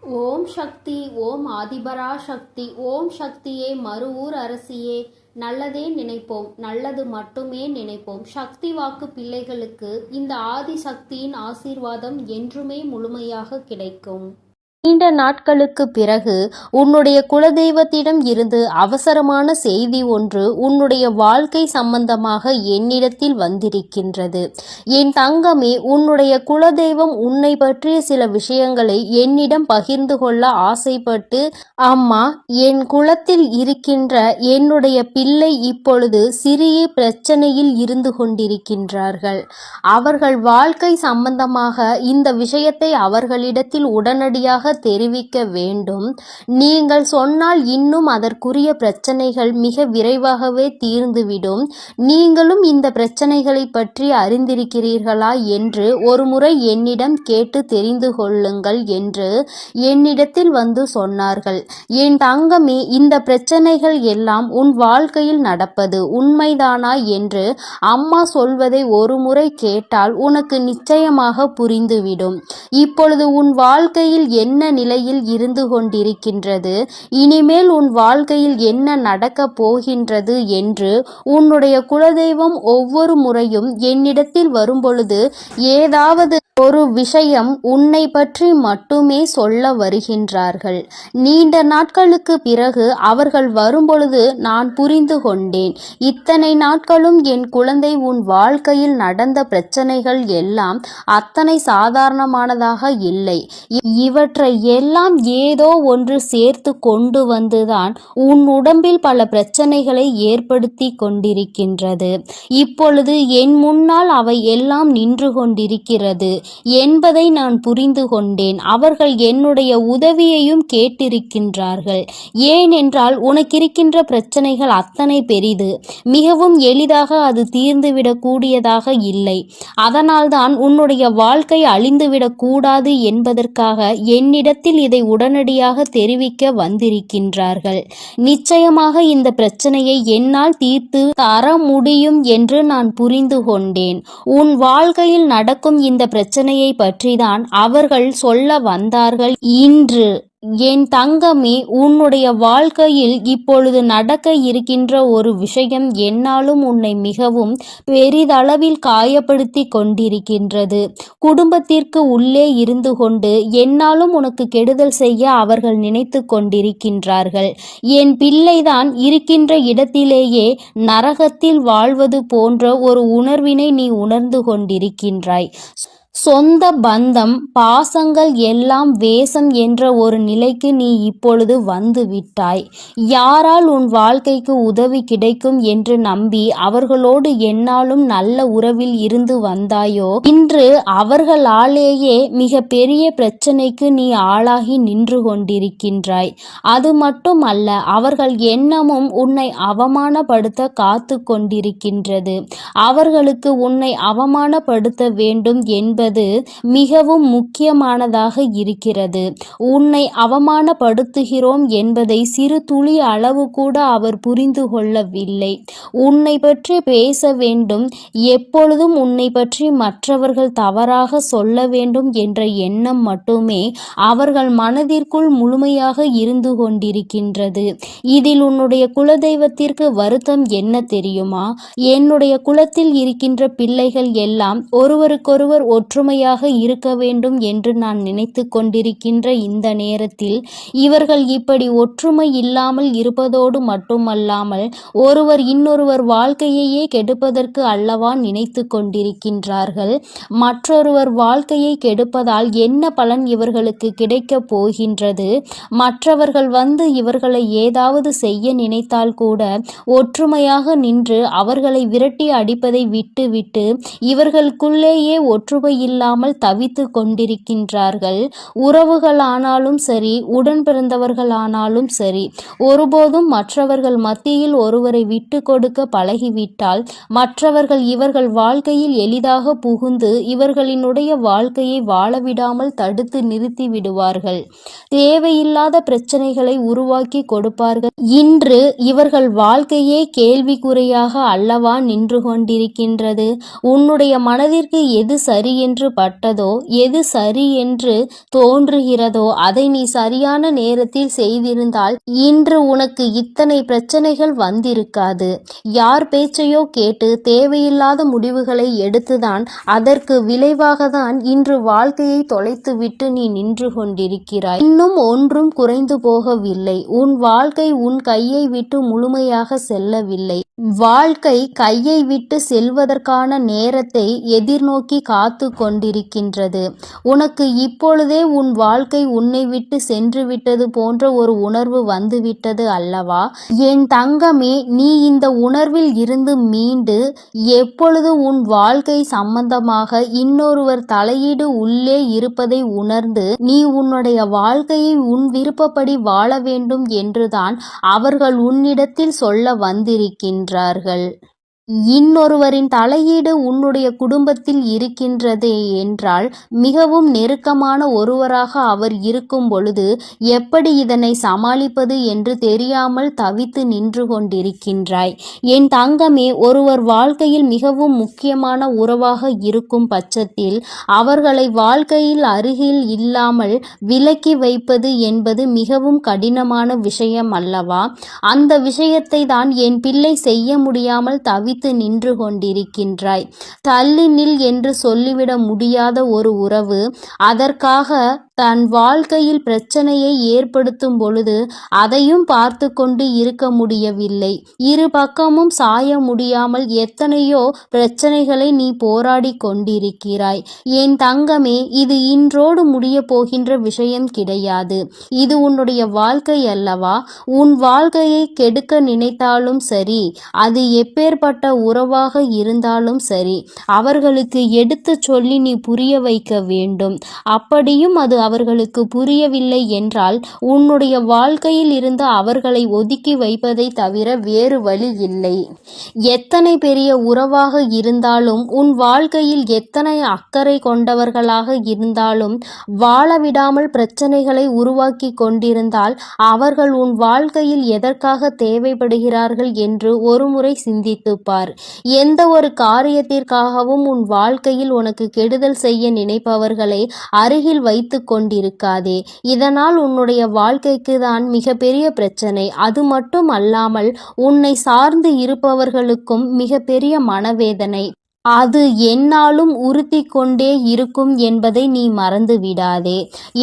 ஓம் சக்தி. ஓம் ஆதிபரா சக்தி. ஓம் சக்தியே மறுவூர் அரசியே. நல்லதே நினைப்போம், நல்லது மட்டுமே நினைப்போம். சக்தி வாக்கு பிள்ளைகளுக்கு இந்த ஆதி சக்தியின் ஆசீர்வாதம் என்றுமே முழுமையாக கிடைக்கும். நீண்ட நாட்களுக்கு பிறகு உன்னுடைய குலதெய்வத்திடம் இருந்து அவசரமான செய்தி ஒன்று உன்னுடைய வாழ்க்கை சம்பந்தமாக என்னிடத்தில் வந்திருக்கின்றது. என் தங்கமே, உன்னுடைய குலதெய்வம் உன்னை பற்றிய சில விஷயங்களை என்னிடம் பகிர்ந்து கொள்ள ஆசைப்பட்டு, அம்மா, என் குலத்தில் இருக்கின்ற என்னுடைய பிள்ளை இப்பொழுது சிறிய பிரச்சனையில் இருந்து கொண்டிருக்கின்றார்கள். அவர்கள் வாழ்க்கை சம்பந்தமாக இந்த விஷயத்தை அவர்களிடத்தில் உடனடியாக தெரிவிக்க வேண்டும். நீங்கள் சொன்னால் இன்னும் அதற்குரிய பிரச்சனைகள் மிக விரைவாகவே தீர்ந்துவிடும். நீங்களும் இந்த பிரச்சனைகளை பற்றி அறிந்திருக்கிறீர்களா என்று ஒரு முறை என்னிடம் கேட்டு தெரிந்து கொள்ளுங்கள் என்று என்னிடத்தில் வந்து சொன்னார்கள். என் தங்கமே, இந்த பிரச்சனைகள் எல்லாம் உன் வாழ்க்கையில் நடப்பது உண்மைதானா என்று அம்மா சொல்வதை ஒரு முறை கேட்டால் உனக்கு நிச்சயமாக புரிந்துவிடும். இப்பொழுது உன் வாழ்க்கையில் என்ன நிலையில் இருந்து கொண்டிருக்கின்றது, இனிமேல் உன் வாழ்க்கையில் என்ன நடக்கப் போகின்றது என்று உன்னுடைய குலதெய்வம் ஒவ்வொரு முறையும் என்னிடத்தில் வரும்பொழுது ஏதாவது ஒரு விஷயம் உன்னை பற்றி மட்டுமே சொல்ல வருகின்றார்கள். நீண்ட நாட்களுக்கு பிறகு அவர்கள் வரும்பொழுது நான் புரிந்து கொண்டேன். இத்தனை நாட்களும் என் குழந்தை உன் வாழ்க்கையில் நடந்த பிரச்சனைகள் எல்லாம் அத்தனை சாதாரணமானதாக இல்லை. இவற்றை எல்லாம் ஏதோ ஒன்று சேர்த்து கொண்டு வந்துதான் உன் உடம்பில் பல பிரச்சனைகளை ஏற்படுத்தி கொண்டிருக்கின்றது. இப்பொழுது என் முன்னால் அவை எல்லாம் நின்று கொண்டிருக்கிறது என்பதை நான் புரிந்து கொண்டேன். அவர்கள் என்னுடைய உதவியையும் கேட்டிருக்கின்றார்கள். ஏனென்றால் உனக்கிருக்கின்ற பிரச்சனைகள் அத்தனை பெரிது. மிகவும் எளிதாக அது தீர்ந்துவிடக் கூடியதாக இல்லை. அதனால்தான் உன்னுடைய வாழ்க்கை அழிந்துவிடக் கூடாது என்பதற்காக என்னிடத்தில் இதை உடனடியாக தெரிவிக்க வந்திருக்கின்றார்கள். நிச்சயமாக இந்த பிரச்சனையை என்னால் தீர்த்து தர முடியும் என்று நான் புரிந்து கொண்டேன். உன் வாழ்க்கையில் நடக்கும் இந்த பிரச்சனையை பற்றிதான் அவர்கள் சொல்ல வந்தார்கள் இன்று. என் தங்கமே, உன்னுடைய வாழ்க்கையில் இப்பொழுது நடக்க இருக்கின்ற ஒரு விஷயம் என்னாலும் உன்னை மிகவும் பெரிதளவில் காயப்படுத்தி கொண்டிருக்கின்றது. குடும்பத்திற்கு உள்ளே இருந்து கொண்டு என்னாலும் உனக்கு கெடுதல் செய்ய அவர்கள் நினைத்து கொண்டிருக்கின்றார்கள். என் பிள்ளைதான் இருக்கின்ற இடத்திலேயே நரகத்தில் வாழ்வது போன்ற ஒரு உணர்வினை நீ உணர்ந்து கொண்டிருக்கின்றாய். சொந்த பந்தம், பாசங்கள் எல்லாம் வேஷம் என்ற ஒரு நிலைக்கு நீ இப்பொழுது வந்து விட்டாய். யாரால் உன் வாழ்க்கைக்கு உதவி கிடைக்கும் என்று நம்பி அவர்களோடு என்னாலும் நல்ல உறவில் இருந்து வந்தாயோ, இன்று அவர்களாலேயே மிக பெரிய பிரச்சனைக்கு நீ ஆளாகி நின்று கொண்டிருக்கின்றாய். அது மட்டுமல்ல, அவர்கள் எண்ணமும் உன்னை அவமானப்படுத்த காத்து கொண்டிருக்கின்றது. அவர்களுக்கு உன்னை அவமானப்படுத்த வேண்டும் என்பது மிகவும் முக்கியமானதாக இருக்கிறது. உன்னை அவமானப்படுத்துகிறோம் என்பதை சிறு துளி அளவு கூட அவர் புரிந்து கொள்ளவில்லை. உன்னை பற்றி பேச வேண்டும், எப்பொழுதும் உன்னை பற்றி மற்றவர்கள் தவறாக சொல்ல வேண்டும் என்ற எண்ணம் மட்டுமே அவர்கள் மனதிற்குள் முழுமையாக இருந்து கொண்டிருக்கின்றது. இதில் உன்னுடைய குலதெய்வத்திற்கு வருத்தம் என்ன தெரியுமா? என்னுடைய குலத்தில் இருக்கின்ற பிள்ளைகள் எல்லாம் ஒருவருக்கொருவர் ஒற்றுமையாக இருக்க வேண்டும் என்று நான் நினைத்து கொண்டிருக்கின்ற இந்த நேரத்தில் இவர்கள் இப்படி ஒற்றுமை இல்லாமல் இருப்பதோடு மட்டுமல்லாமல் ஒருவர் இன்னொருவர் வாழ்க்கையையே கெடுப்பதற்கு அல்லவா நினைத்து கொண்டிருக்கின்றார்கள். மற்றொருவர் வாழ்க்கையை கெடுப்பதால் என்ன பலன் இவர்களுக்கு கிடைக்கப் போகின்றது? மற்றவர்கள் வந்து இவர்களை ஏதாவது செய்ய நினைத்தால் கூட ஒற்றுமையாக நின்று அவர்களை விரட்டி அடிப்பதை விட்டுவிட்டு இவர்களுக்குள்ளேயே ஒற்றுமை இல்லாமல் தவித்து கொண்டிருக்கின்றார்கள். உறவுகளானாலும் சரி, உடன் பிறந்தவர்களானாலும் சரி, ஒருபோதும் மற்றவர்கள் மத்தியில் ஒருவரை விட்டு கொடுக்க பழகிவிட்டால் மற்றவர்கள் இவர்கள் வாழ்க்கையில் எளிதாக புகுந்து இவர்களினுடைய வாழ்க்கையை வாழவிடாமல் தடுத்து நிறுத்தி விடுவார்கள். தேவையில்லாத பிரச்சனைகளை உருவாக்கி கொடுப்பார்கள். இன்று இவர்கள் வாழ்க்கையே கேள்விக்குறியாக அல்லவா நின்று கொண்டிருக்கின்றது. உன்னுடைய மனதிற்கு எது சரி என்று பட்டதோ, எது சரி என்று தோன்றுகிறதோ அதை நீ சரியான நேரத்தில் செய்திருந்தால் இன்று உனக்கு இத்தனை பிரச்சனைகள் வந்திருக்காது. யார் பேச்சையோ கேட்டு தேவையில்லாத முடிவுகளை எடுத்துதான் அதற்கு விளைவாகத்தான் இன்று வாழ்க்கையை தொலைத்துவிட்டு நீ நின்று கொண்டிருக்கிறாய். இன்னும் ஒன்றும் குறைந்து போகவில்லை. உன் வாழ்க்கை உன் கையை விட்டு முழுமையாக செல்லவில்லை. வாழ்க்கை கையை விட்டு செல்வதற்கான நேரத்தை எதிர்நோக்கி காத்து கொண்டிருக்கின்றது. உனக்கு இப்பொழுதே உன் வாழ்க்கை உன்னை விட்டு சென்று விட்டது போன்ற ஒரு உணர்வு வந்துவிட்டது அல்லவா? என் தங்கமே, நீ இந்த உணர்வில் இருந்து மீண்டு எப்பொழுது உன் வாழ்க்கை சம்பந்தமாக இன்னொருவர் தலையீடு உள்ளே இருப்பதை உணர்ந்து நீ உன்னுடைய வாழ்க்கையை உன் விருப்பப்படி வாழ வேண்டும் என்றுதான் அவர்கள் உன்னிடத்தில் சொல்ல வந்திருக்கின்றார்கள். இன்னொருவரின் தலையீடு உன்னுடைய குடும்பத்தில் இருக்கின்றதே என்றால் மிகவும் நெருக்கமான ஒருவராக அவர் இருக்கும் பொழுது எப்படி இதனை சமாளிப்பது என்று தெரியாமல் தவித்து நின்று கொண்டிருக்கின்றாய். என் தங்கமே, ஒருவர் வாழ்க்கையில் மிகவும் முக்கியமான உறவாக இருக்கும் பட்சத்தில் அவர்களை வாழ்க்கையில் அருகில் இல்லாமல் விலக்கி வைப்பது என்பது மிகவும் கடினமான விஷயம் அல்லவா? அந்த விஷயத்தை தான் என் பிள்ளை செய்ய முடியாமல் தவித்து நின்று கொண்டிருக்கின்றாய். தள்ளி நில் என்று சொல்லிவிட முடியாத ஒரு உறவு அதற்காக தன் வாழ்க்கையில் பிரச்சனையை ஏற்படுத்தும் பொழுது அதையும் பார்த்து கொண்டு இருக்க முடியவில்லை. இரு பக்கமும் சாய முடியாமல் எத்தனையோ பிரச்சனைகளை நீ போராடி கொண்டிருக்கிறாய். என் தங்கமே, இது இன்றோடு முடிய போகின்ற விஷயம் கிடையாது. இது உன்னுடைய வாழ்க்கை அல்லவா? உன் வாழ்க்கையை கெடுக்க நினைத்தாலும் சரி, அது எப்பேற்பட்ட உறவாக இருந்தாலும் சரி, அவர்களுக்கு எடுத்து சொல்லி நீ புரிய வைக்க வேண்டும். அப்படியும் அது அவர்களுக்கு புரியவில்லை என்றால் உன்னுடைய வாழ்க்கையில் இருந்து அவர்களை ஒதுக்கி வைப்பதை தவிர வேறு வழி இல்லை. எத்தனை பெரிய உறவாக இருந்தாலும், உன் வாழ்க்கையில் எத்தனை அக்கறை கொண்டவர்களாக இருந்தாலும் வாழ விடாமல் பிரச்சனைகளை உருவாக்கி கொண்டிருந்தால் அவர்கள் உன் வாழ்க்கையில் எதற்காக தேவைப்படுகிறார்கள் என்று ஒருமுறை சிந்தித்துப் பார். எந்த ஒரு காரியத்திற்காகவும் உன் வாழ்க்கையில் உனக்கு கெடுதல் செய்ய நினைப்பவர்களை அருகில் வைத்து கொண்டிருக்காதே. இதனால் உன்னுடைய வாழ்க்கைக்கு தான் மிகப்பெரிய பிரச்சனை. அது மட்டும் அல்லாமல் உன்னை சார்ந்து இருப்பவர்களுக்கும் மிகப்பெரிய மனவேதனை. அது எந்நாளும் உறுத்தி கொண்டே இருக்கும் என்பதை நீ மறந்து விடாதே.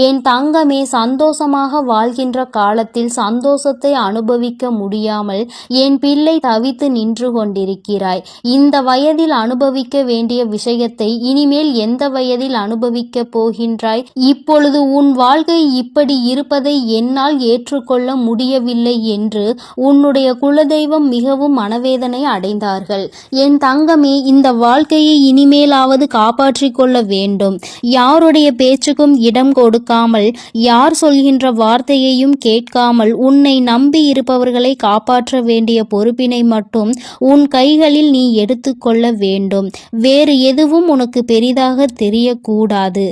என் தங்கமே, சந்தோஷமாக வாழ்கின்ற காலத்தில் சந்தோஷத்தை அனுபவிக்க முடியாமல் என் பிள்ளை தவித்து நின்று கொண்டிருக்கிறாய். இந்த வயதில் அனுபவிக்க வேண்டிய விஷயத்தை இனிமேல் எந்த வயதில் அனுபவிக்க போகின்றாய்? இப்பொழுது உன் வாழ்க்கை இப்படி இருப்பதை என்னால் ஏற்றுக்கொள்ள முடியவில்லை என்று உன்னுடைய குலதெய்வம் மிகவும் மனவேதனை அடைந்தார்கள். என் தங்கமே, இந்த வாழ்க்கையை இனிமேலாவது காப்பாற்றிக் கொள்ள வேண்டும். யாருடைய பேச்சுக்கும் இடம் கொடுக்காமல், யார் சொல்கின்ற வார்த்தையையும் கேட்காமல் உன்னை நம்பி இருப்பவர்களை காப்பாற்ற வேண்டிய பொறுப்பினை மட்டும் உன் கைகளில் நீ எடுத்துக்கொள்ள வேண்டும். வேறு எதுவும் உனக்கு பெரிதாக தெரியக்கூடாது.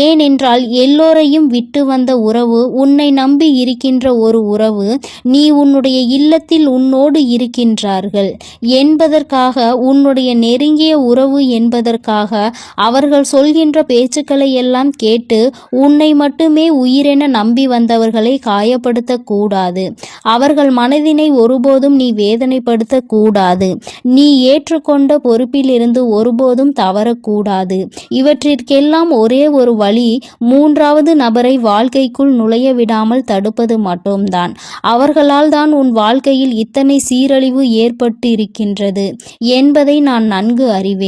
ஏனென்றால் எல்லோரையும் விட்டு வந்த உறவு, உன்னை நம்பி இருக்கின்ற ஒரு உறவு, நீ உன்னுடைய இல்லத்தில் உன்னோடு இருக்கின்றார்கள் என்பதற்காக, உன்னுடைய நெருங்கிய உறவு என்பதற்காக அவர்கள் சொல்கின்ற பேச்சுக்களை எல்லாம் கேட்டு உன்னை மட்டுமே உயிரென நம்பி வந்தவர்களை காயப்படுத்தக்கூடாது. அவர்கள் மனதினை ஒருபோதும் நீ வேதனைப்படுத்தக்கூடாது. நீ ஏற்றுக்கொண்ட பொறுப்பிலிருந்து ஒருபோதும் தவறக்கூடாது. இவற்றிற்கெல்லாம் ஒரே ஒரு வழி, மூன்றாவது நபரை வாழ்க்கைக்குள் நுழைய விடாமல் தடுப்பது மட்டும்தான். அவர்களால் தான் உன் வாழ்க்கையில் இத்தனை சீரழிவு ஏற்பட்டு இருக்கின்றது என்பதை நான் நன்கு அறிவேன்.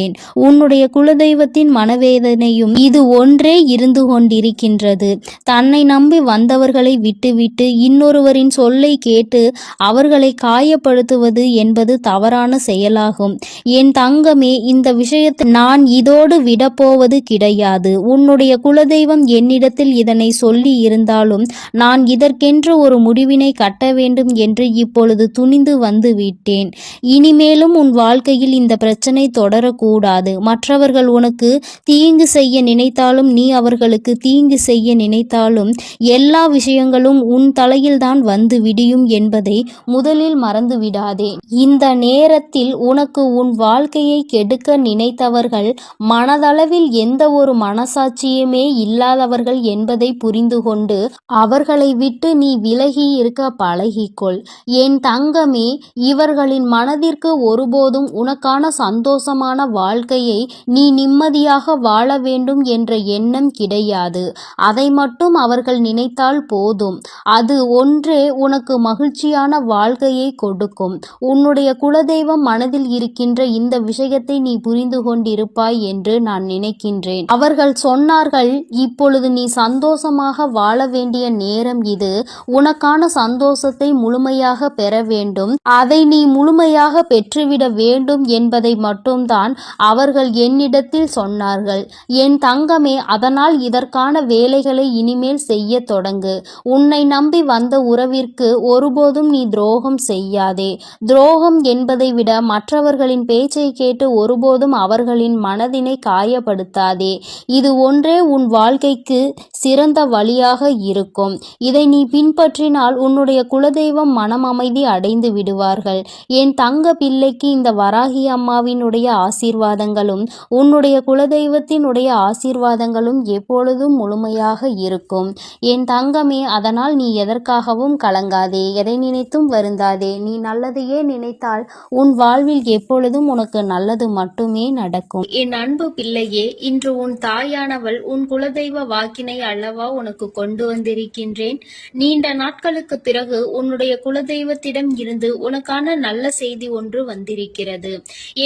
உன்னுடைய குலதெய்வத்தின் மனவேதனையும் இது ஒன்றே இருந்து கொண்டிருக்கின்றது. தன்னை நம்பி வந்தவர்களை விட்டுவிட்டு இன்னொருவரின் சொல்லை கேட்டு அவர்களை காயப்படுத்துவது என்பது தவறான செயலாகும். என் தங்கமே, இந்த விஷயத்தை நான் இதோடு விடப்போவது கிடையாது. உன்னுடைய குலதெய்வம் என்னிடத்தில் இதனை சொல்லி இருந்தாலும் நான் இதற்கென்று ஒரு முடிவினை கட்ட வேண்டும் என்று இப்பொழுது துணிந்து வந்து விட்டேன். இனிமேலும் உன் வாழ்க்கையில் இந்த பிரச்சனை தொடர கூடாது. மற்றவர்கள் உனக்கு தீங்கு செய்ய நினைத்தாலும் நீ அவர்களுக்கு தீங்கு செய்ய நினைத்தாலும் எல்லா விஷயங்களும் உன் தலையில்தான் வந்து விடியும் என்பதை முதலில் மறந்து விடாதே. இந்த நேரத்தில் உனக்கு உன் வாழ்க்கையை கெடுக்க நினைத்தவர்கள் மனதளவில் எந்த ஒரு மனசாட்சியுமே இல்லாதவர்கள் என்பதை புரிந்து கொண்டு அவர்களை விட்டு நீ விலகி இருக்க பழகிக்கொள். என் தங்கமே, இவர்களின் மனதிற்கு ஒருபோதும் உனக்கான சந்தோஷமான வாழ்க்கையை நீ நிம்மதியாக வாழ வேண்டும் என்ற எண்ணம் கிடையாது. அதை மட்டும் அவர்கள் நினைத்தால் போதும். அது ஒன்றே உனக்கு மகிழ்ச்சியான வாழ்க்கையை கொடுக்கும். உன்னுடைய குலதெய்வம் மனதில் இருக்கின்ற இந்த விஷயத்தை நீ புரிந்து கொண்டிருப்பாய் என்று நான் நினைக்கின்றேன். அவர்கள் சொன்னார்கள், இப்பொழுது நீ சந்தோஷமாக வாழ வேண்டிய நேரம் இது. உனக்கான சந்தோஷத்தை முழுமையாக பெற வேண்டும். அதை நீ முழுமையாக பெற்றுவிட வேண்டும் என்பதை மட்டும்தான் அவர்கள் என்னிடத்தில் சொன்னார்கள். என் தங்கமே, அதனால் இதற்கான வேலைகளை இனிமேல் செய்ய தொடங்கு. உன்னை நம்பி வந்த உறவிற்கு ஒருபோதும் நீ துரோகம் செய்யாதே. துரோகம் என்பதை விட மற்றவர்களின் பேச்சை கேட்டு ஒருபோதும் அவர்களின் மனதினை காயப்படுத்தாதே. இது ஒன்றே உன் வாழ்க்கைக்கு சிறந்த வழியாக இருக்கும். இதை நீ பின்பற்றினால் உன்னுடைய குலதெய்வம் மனம் அமைதி அடைந்து விடுவார்கள். என் தங்க பிள்ளைக்கு இந்த வராகி அம்மாவினுடைய ஆசீர்வாதங்களும் உன்னுடைய குலதெய்வத்தினுடைய ஆசீர்வாதங்களும் எப்பொழுதும் முழுமையாக இருக்கும். என் தங்கமே, அதனால் நீ எதற்காகவும் கலங்காதே, எதை நினைத்தும் வருந்தாதே. நீ நல்லதையே நினைத்தால் உன் வாழ்வில் எப்பொழுதும் உனக்கு நல்லது மட்டுமே நடக்கும். என் அன்பு பிள்ளையே, இன்று உன் தாயானவள் உன் குலதெய்வ வாக்கினை அல்லவா உனக்கு கொண்டு வந்திருக்கின்றேன். நீண்ட நாட்களுக்கு பிறகு உன்னுடைய குலதெய்வத்திடம் இருந்து உனக்கான நல்ல செய்தி ஒன்று வந்திருக்கிறது.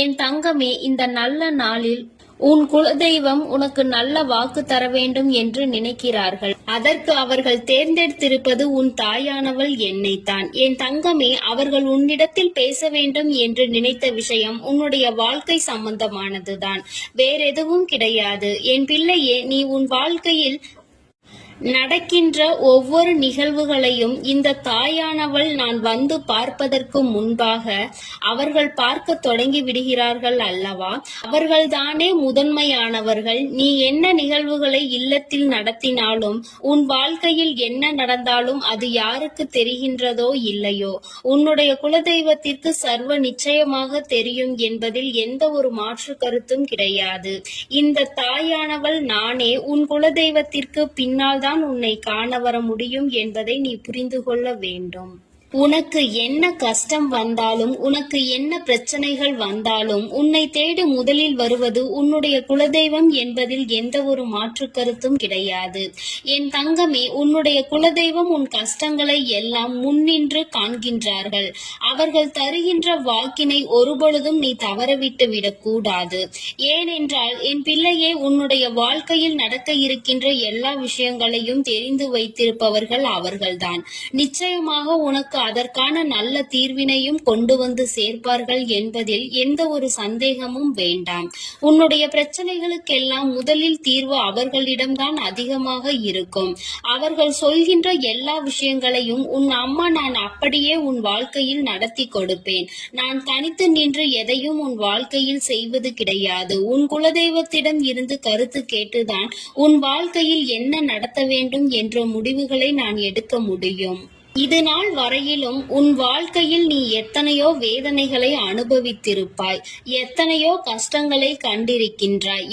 என் தங்கமே, இந்த நல்ல நாளில் உன் குலதெய்வம் உனக்கு நல்ல வாக்கு தர வேண்டும் என்று நினைக்கிறார்கள். அதற்கு அவர்கள் தேர்ந்தெடுத்திருப்பது உன் தாயானவள் என்னைத்தான். என் தங்கமே, அவர்கள் உன்னிடத்தில் பேச வேண்டும் என்று நினைத்த விஷயம் உன்னுடைய வாழ்க்கை சம்பந்தமானதுதான், வேறெதுவும் கிடையாது. என் பிள்ளையே, நீ உன் வாழ்க்கையில் நடக்கின்ற ஒவ்வொரு நிகழ்வுகளையும் இந்த தாயானவள் நான் வந்து பார்ப்பதற்கு முன்பாக அவர்கள் பார்க்க தொடங்கி விடுகிறார்கள் அல்லவா? அவர்கள்தானே முதன்மையானவர்கள். நீ என்ன நிகழ்வுகளை இல்லத்தில் நடத்தினாலும் உன் வாழ்க்கையில் என்ன நடந்தாலும் அது யாருக்கு தெரிகின்றதோ இல்லையோ, உன்னுடைய குலதெய்வத்திற்கு சர்வ நிச்சயமாக தெரியும் என்பதில் எந்த ஒரு மாற்று கருத்தும் கிடையாது. இந்த தாயானவள் நானே உன் குலதெய்வத்திற்கு பின்னால் உன்னை காண வர முடியும் என்பதை நீ புரிந்து கொள்ள வேண்டும். உனக்கு என்ன கஷ்டம் வந்தாலும் உனக்கு என்ன பிரச்சனைகள் வந்தாலும் உன்னை தேடி முதலில் வருவது உன்னுடைய குலதெய்வம் என்பதில் எந்த ஒரு மாற்று கருத்தும் கிடையாது. என் தங்கமே, உன்னுடைய குலதெய்வம் உன் கஷ்டங்களை எல்லாம் முன்னின்று காண்கின்றார்கள். அவர்கள் தருகின்ற வாக்கினை ஒருபொழுதும் நீ தவறவிட்டு விடக்கூடாது. ஏனென்றால் என் பிள்ளையே, உன்னுடைய வாழ்க்கையில் நடக்க இருக்கின்ற எல்லா விஷயங்களையும் தெரிந்து வைத்திருப்பவர்கள் அவர்கள்தான். நிச்சயமாக உனக்கு அதற்கான நல்ல தீர்வினையும் கொண்டு வந்து சேர்ப்பார்கள் என்பதில் எந்த ஒரு சந்தேகமும் வேண்டாம். உன்னுடைய பிரச்சனைகளுக்கெல்லாம் முதலில் தீர்வு அவர்களிடம்தான் அதிகமாக இருக்கும். அவர்கள் சொல்கின்ற எல்லா விஷயங்களையும் உன் அம்மா நான் அப்படியே உன் வாழ்க்கையில் நடத்தி கொடுப்பேன். நான் தனித்து நின்று எதையும் உன் வாழ்க்கையில் செய்வது கிடையாது. உன் குலதெய்வத்திடம் இருந்து கருத்து கேட்டுதான் உன் வாழ்க்கையில் என்ன நடத்த வேண்டும் என்ற முடிவுகளை நான் எடுக்க முடியும். இது நாள் வரையிலும் உன் வாழ்க்கையில் நீ எத்தனையோ வேதனைகளை அனுபவித்திருப்பாய், எத்தனையோ கஷ்டங்களை கண்டிருக்கின்றாய்,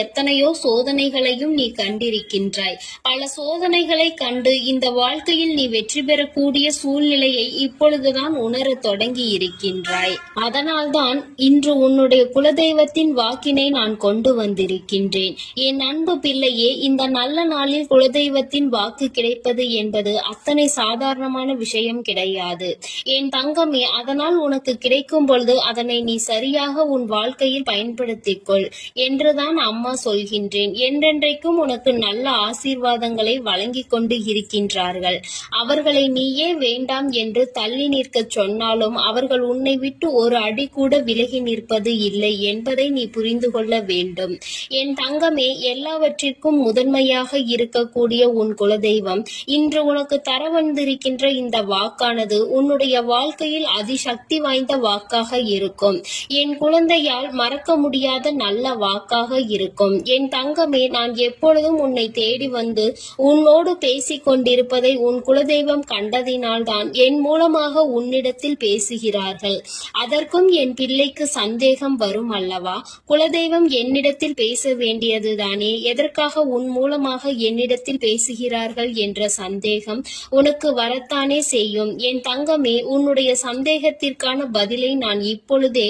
எத்தனையோ சோதனைகளையும் நீ கண்டிருக்கின்றாய். பல சோதனைகளை கண்டு இந்த வாழ்க்கையில் நீ வெற்றி பெறக்கூடிய சூழ்நிலையை இப்பொழுதுதான் உணர தொடங்கி இருக்கின்றாய். அதனால்தான் இன்று உன்னுடைய குலதெய்வத்தின் வாக்கினை நான் கொண்டு வந்திருக்கின்றேன். என் அன்பு பிள்ளையே, இந்த நல்ல நாளில் குலதெய்வத்தின் வாக்கு கிடைப்பது என்பது அத்தனை சாதாரண விஷயம் கிடையாது என் தங்கமே. அதனால் உனக்கு கிடைக்கும் பொழுது அதனை நீ சரியாக உன் வாழ்க்கையில் பயன்படுத்திக்கொள் என்றுதான் அம்மா சொல்கின்றேன். என்றென்றைக்கும் உனக்கு நல்ல ஆசீர்வாதங்களை வழங்கி கொண்டு இருக்கின்றார்கள். அவர்களை நீயே வேண்டாம் என்று தள்ளி நிற்க சொன்னாலும் அவர்கள் உன்னை விட்டு ஒரு அடி கூட விலகி நிற்பது இல்லை என்பதை நீ புரிந்து கொள்ள வேண்டும். என் தங்கமே, எல்லாவற்றிற்கும் முதன்மையாக இருக்கக்கூடிய உன் குலதெய்வம் இன்று உனக்கு தர வந்திருக்கின்ற வந்திருக்கின்ற இந்த வாக்கானது உன்னுடைய வாழ்க்கையில் அதிசக்தி வாய்ந்த வாக்காக இருக்கும். என் குழந்தையால் மறக்க முடியாத நல்ல வாக்காக இருக்கும். என் தங்கமே, நான் எப்பொழுதும் உன்னை தேடி வந்து உன்னோடு பேசிக் கொண்டிருப்பதை உன் குலதெய்வம் கண்டதினால்தான் என் மூலமாக உன்னிடத்தில் பேசுகிறார்கள். அதற்கும் என் பிள்ளைக்கு சந்தேகம் வரும் அல்லவா? குலதெய்வம் என்னிடத்தில் பேச வேண்டியதுதானே, எதற்காக உன் மூலமாக என்னிடத்தில் பேசுகிறார்கள் என்ற சந்தேகம் உனக்கு வரத்தானே செய்யும். என் தங்கமே, உன்னுடைய சந்தேகத்திற்கான பதிலை நான் இப்பொழுதே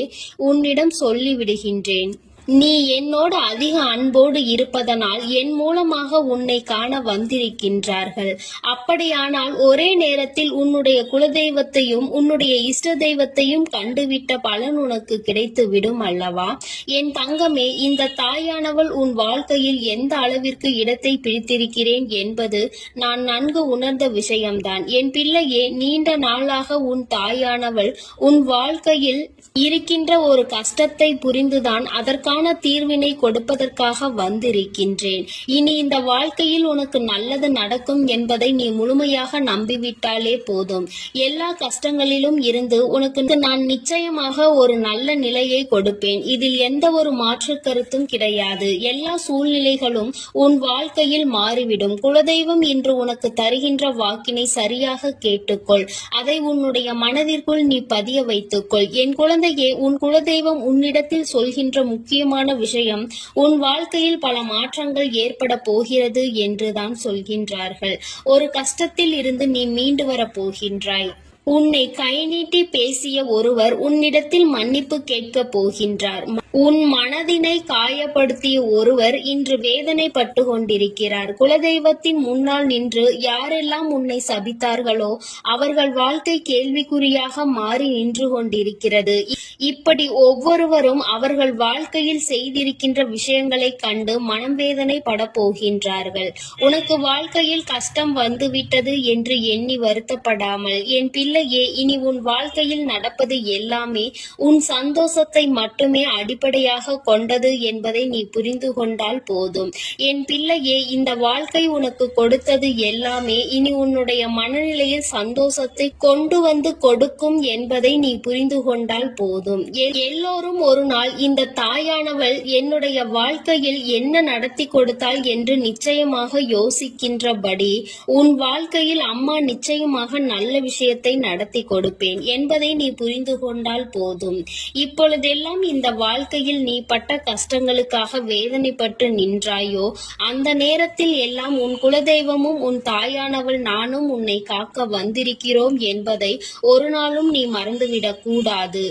உன்னிடம் சொல்லிவிடுகின்றேன். நீ என்னோடு அதிக அன்போடு இருப்பதனால் என் மூலமாக உன்னை காண வந்திருக்கின்றார்கள். அப்படியானால் ஒரே நேரத்தில் உன்னுடைய குலதெய்வத்தையும் உன்னுடைய இஷ்ட தெய்வத்தையும் கண்டுவிட்ட பலன் உனக்கு கிடைத்து விடும் அல்லவா? என் தங்கமே, இந்த தாயானவள் உன் வாழ்க்கையில் எந்த அளவிற்கு இடத்தை பிடித்திருக்கிறேன் என்பது நான் நன்கு உணர்ந்த விஷயம்தான். என் பிள்ளையே, நீண்ட நாளாக உன் தாயானவள் உன் வாழ்க்கையில் இருக்கின்ற ஒரு கஷ்டத்தை புரிந்துதான் அதற்கான தீர்வினை கொடுப்பதற்காக வந்திருக்கின்றேன். இனி இந்த வாழ்க்கையில் உனக்கு நல்லது நடக்கும் என்பதை நீ முழுமையாக நம்பிவிட்டாலே போதும். எல்லா கஷ்டங்களிலும் இருந்து உனக்கு நான் நிச்சயமாக ஒரு நல்ல நிலையை கொடுப்பேன். இதில் எந்த ஒரு மாற்று கருத்தும் கிடையாது. எல்லா சூழ்நிலைகளும் உன் வாழ்க்கையில் மாறிவிடும். குலதெய்வம் இன்று உனக்கு தருகின்ற வாக்கினை சரியாக கேட்டுக்கொள். அதை உன்னுடைய மனதிற்குள் நீ பதிய வைத்துக்கொள். என் குழந்தையே, உன் குலதெய்வம் உன்னிடத்தில் சொல்கின்ற முக்கியமான விஷயம், உன் வாழ்க்கையில் பல மாற்றங்கள் ஏற்பட போகிறது என்றுதான் சொல்கின்றார்கள். ஒரு கஷ்டத்தில் இருந்து நீ மீண்டு வரப் போகின்றாய். உன்னை கை நீட்டி பேசிய ஒருவர் உன்னிடத்தில் மன்னிப்பு கேட்கப் போகின்றார். உன் மனதினை காயப்படுத்திய ஒருவர் இன்று வேதனைப்பட்டு கொண்டிருக்கிறார். குலதெய்வத்தின் முன்னால் நின்று யாரெல்லாம் உன்னை சபித்தார்களோ அவர்கள் வாழ்க்கை கேள்விக்குறியாக மாறி நின்று கொண்டிருக்கிறது. இப்படி ஒவ்வொருவரும் அவர்கள் வாழ்க்கையில் செய்திருக்கின்ற விஷயங்களை கண்டு மனம் வேதனை பட போகின்றார்கள். உனக்கு வாழ்க்கையில் கஷ்டம் வந்துவிட்டது என்று எண்ணி வருத்தப்படாமல், என் பிள்ளையே, இனி உன் வாழ்க்கையில் நடப்பது எல்லாமே உன் சந்தோஷத்தை மட்டுமே அடிப்படையாக கொண்டது என்பதை நீ புரிந்து கொண்டால் போதும். என் பிள்ளையே, இந்த வாழ்க்கை உனக்கு கொடுத்தது எல்லாமே இனி உன்னுடைய மனநிலையில் சந்தோஷத்தை கொண்டு வந்து கொடுக்கும் என்பதை நீ புரிந்து கொண்டால் போதும். எல்லோரும் ஒரு நாள் இந்த தாயானவள் என்னுடைய வாழ்க்கையில் என்ன நடத்தி கொடுத்தாள் என்று நிச்சயமாக யோசிக்கின்றபடி உன் வாழ்க்கையில் அம்மா நிச்சயமாக நல்ல விஷயத்தை நடத்தி கொடுப்பேன் என்பதை நீ புரிந்து கொண்டால் போதும். இப்பொழுதெல்லாம் இந்த வாழ்க்கையில் நீ பட்ட கஷ்டங்களுக்காக வேதனைப்பட்டு நின்றாயோ, அந்த நேரத்தில் எல்லாம் உன் குலதெய்வமும் உன் தாயானவள் நானும் உன்னை காக்க வந்திருக்கிறோம் என்பதை ஒரு நாளும் நீ மறந்துவிடக் கூடாது.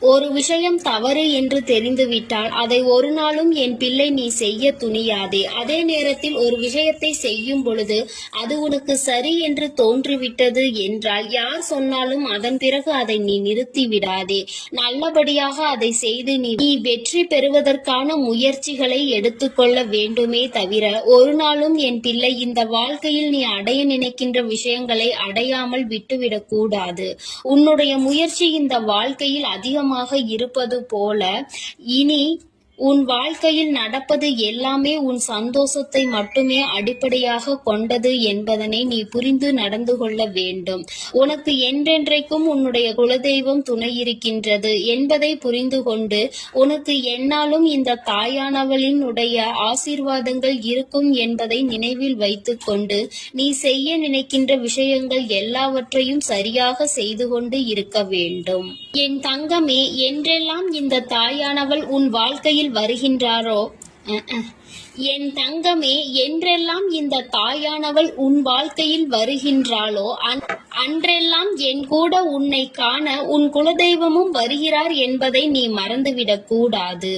ஒரு விஷயம் தவறு என்று தெரிந்துவிட்டால் அதை ஒரு நாளும் என் பிள்ளை நீ செய்ய துணியாதே. அதே நேரத்தில் ஒரு விஷயத்தை செய்யும் பொழுது அது உனக்கு சரி என்று தோன்றிவிட்டது என்றால் யார் சொன்னாலும் அதன் பிறகு அதை நீ நிறுத்தி விடாதே. நல்லபடியாக அதை செய்து நீ வெற்றி பெறுவதற்கான முயற்சிகளை எடுத்துக்கொள்ள வேண்டுமே தவிர ஒரு நாளும் என் பிள்ளை இந்த வாழ்க்கையில் நீ அடைய நினைக்கின்ற விஷயங்களை அடையாமல் விட்டுவிடக் கூடாது. உன்னுடைய முயற்சி இந்த வாழ்க்கையில் அதிகமாக இருப்பது போல இனி உன் வாழ்க்கையில் நடப்பது எல்லாமே உன் சந்தோஷத்தை மட்டுமே அடிப்படையாக கொண்டது என்பதனை நீ புரிந்து நடந்து கொள்ள வேண்டும். உனக்கு என்றென்றைக்கும் உன்னுடைய குலதெய்வம் துணை இருக்கின்றது என்பதை புரிந்து கொண்டு உனக்கு என்னாலும் இந்த தாயானவளினுடைய ஆசீர்வாதங்கள் இருக்கும் என்பதை நினைவில் வைத்துக் கொண்டு நீ செய்ய நினைக்கின்ற விஷயங்கள் எல்லாவற்றையும் சரியாக செய்து கொண்டு இருக்க வேண்டும். என் தங்கமே, என்றெல்லாம் இந்த தாயானவள் உன் வாழ்க்கையில் வருகின்றாரோ என் தங்கமே, என்றெல்லாம் இந்த தாயானவள் உன் வாழ்க்கையில் வருகின்றாளோ அன்றெல்லாம் என் கூட உன்னை காண உன் குலதெய்வமும் வருகிறார் என்பதை நீ மறந்துவிடக் கூடாது.